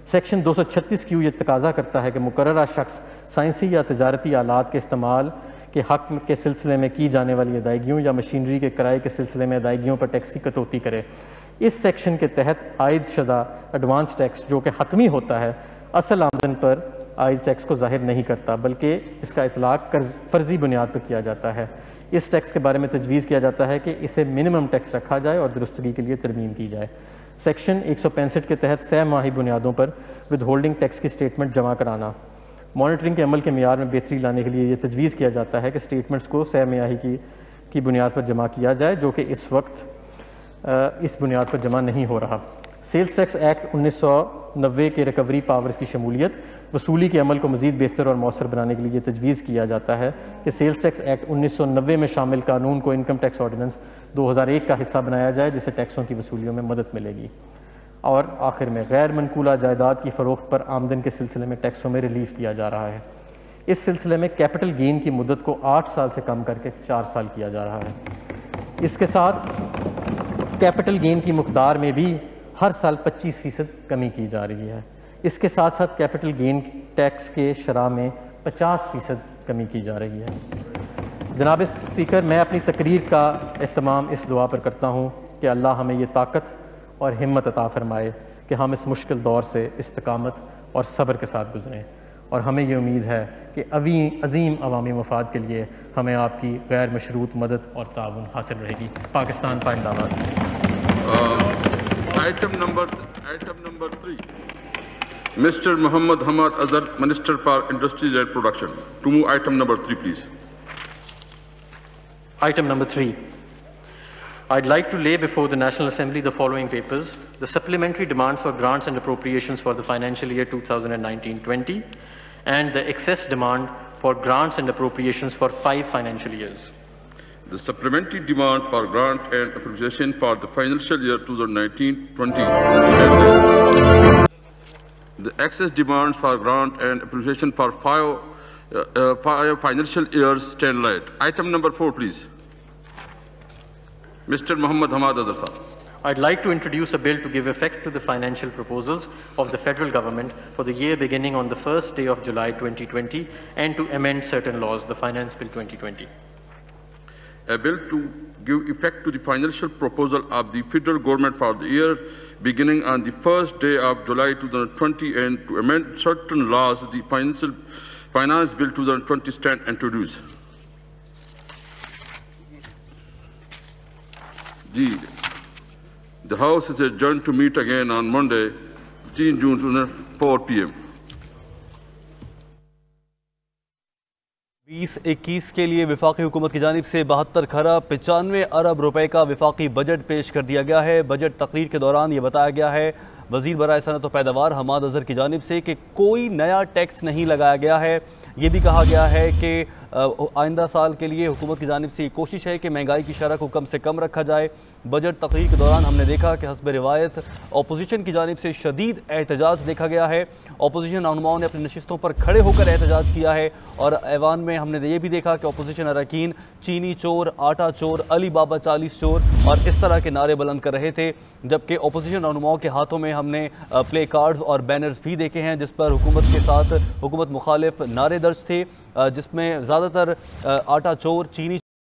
सेक्शन 236Q ये तकाज़ा करता है कि मुकर्ररा शख्स साइंसी या तजारती आलात के इस्तेमाल के हक़ के सिलसिले में की जाने वाली अदायगियों या मशीनरी के किराए के सिलसिले में अदायगियों पर टैक्स की कटौती करे। इस सेक्शन के तहत आयद शुदा एडवांस टैक्स, जो कि हतमी होता है, असल आमदन पर आयद टैक्स को ज़ाहिर नहीं करता, बल्कि इसका इतलाक़ फ़र्ज़ी बुनियाद पर किया जाता है। इस टैक्स के बारे में तजवीज़ किया जाता है कि इसे मिनिमम टैक्स रखा जाए और दुरुस्तगी के लिए तरमीम की जाए। सेक्शन 165 के तहत 6 माही बुनियादों पर विद होल्डिंग टैक्स की स्टेटमेंट जमा कराना। मॉनिटरिंग के अमल के मियार में बेहतरी लाने के लिए ये तजवीज़ किया जाता है कि स्टेटमेंट्स को 6 माही की बुनियाद पर जमा किया जाए, जो कि इस वक्त इस बुनियाद पर जमा नहीं हो रहा। सेल्स टैक्स एक्ट 1990 के रिकवरी पावर्स की शमूलियत वसूली के अमल को मज़ीद बेहतर और मौसर बनाने के लिए तजवीज़ किया जाता है कि सेल्स टैक्स एक्ट 1990 में शामिल कानून को इनकम टैक्स ऑर्डिनेंस 2001 का हिस्सा बनाया जाए, जिससे टैक्सों की वसूलियों में मदद मिलेगी। और आखिर में गैर मनकूला जायदाद की फ़रोख्त पर आमदन के सिलसिले में टैक्सों में रिलीफ किया जा रहा है। इस सिलसिले में कैपिटल गेन की मुद्दत को 8 साल से कम करके 4 साल किया जा रहा है। इसके साथ कैपिटल गेन की मकदार में भी हर साल 25% कमी की जा रही है। इसके साथ साथ कैपिटल गेन टैक्स के शरह में 50% कमी की जा रही है। जनाब स्पीकर, मैं अपनी तकरीर का एहतमाम इस दुआ पर करता हूँ कि अल्लाह हमें ये ताकत और हिम्मत अता फरमाए कि हम इस मुश्किल दौर से इस्तिकामत और सब्र के साथ गुजरें, और हमें ये उम्मीद है कि अजीम अवामी मफाद के लिए हमें आपकी गैर मशरूत मदद और ताउन हासिल रहेगी। पाकिस्तान जिंदाबाद। Item number 3, Mr. Muhammad Hamad Azhar, Minister for Industries and Production. To move item number 3, please. Item number 3. I'd like to lay before the National Assembly the following papers: the supplementary demands for grants and appropriations for the financial year 2019-20 and the excess demand for grants and appropriations for 5 financial years. The supplementary demand for grant and appropriation for the financial year 2019-20. The excess demands for grant and appropriation for 5 financial years stand light. Item number 4, please. Mr. Muhammad Hamad Azhar sir. I'd like to introduce a bill to give effect to the financial proposals of the federal government for the year beginning on the first day of July 2020 and to amend certain laws, the Finance Bill 2020. a bill to give effect to the financial proposal of the federal government for the year beginning on the first day of July 2020 and to amend certain laws, the Finance Bill 2020 stand introduced. The House is adjourned to meet again on Monday, 15 June 2004 p.m. 2021 के लिए विफाकी हुकूमत की जानिब से 72 खरब 95 अरब रुपए का विफाकी budget पेश कर दिया गया है। बजट तकरीर के दौरान ये बताया गया है वज़ीर बराए सनअत व पैदावार हमाद अजहर की जानिब से कि कोई नया टैक्स नहीं लगाया गया है। ये भी कहा गया है कि आइंदा साल के लिए हुकूमत की जानिब से कोशिश है कि महंगाई की शरह को कम से कम रखा जाए। बजट तकरीर के दौरान हमने देखा कि हस्ब रिवायत अपोजिशन की जानिब से शदीद एहतजाज देखा गया है। अपोजिशन रहनुमाओं ने अपनी नशिस्तों पर खड़े होकर एहतजाज किया है और ऐवान में हमने ये भी देखा कि अपोजिशन अरकान चीनी चोर, आटा चोर, अली बाबा 40 चोर और इस तरह के नारे बुलंद कर रहे थे, जबकि अपोजिशन रहनुमाओं के हाथों में हमने प्ले कार्ड्स और बैनर्स भी देखे हैं जिस पर हुकूमत के साथ हुकूमत मुखालिफ नारे दर्ज थे, जिसमें ज़्यादातर आटा चोर, चीनी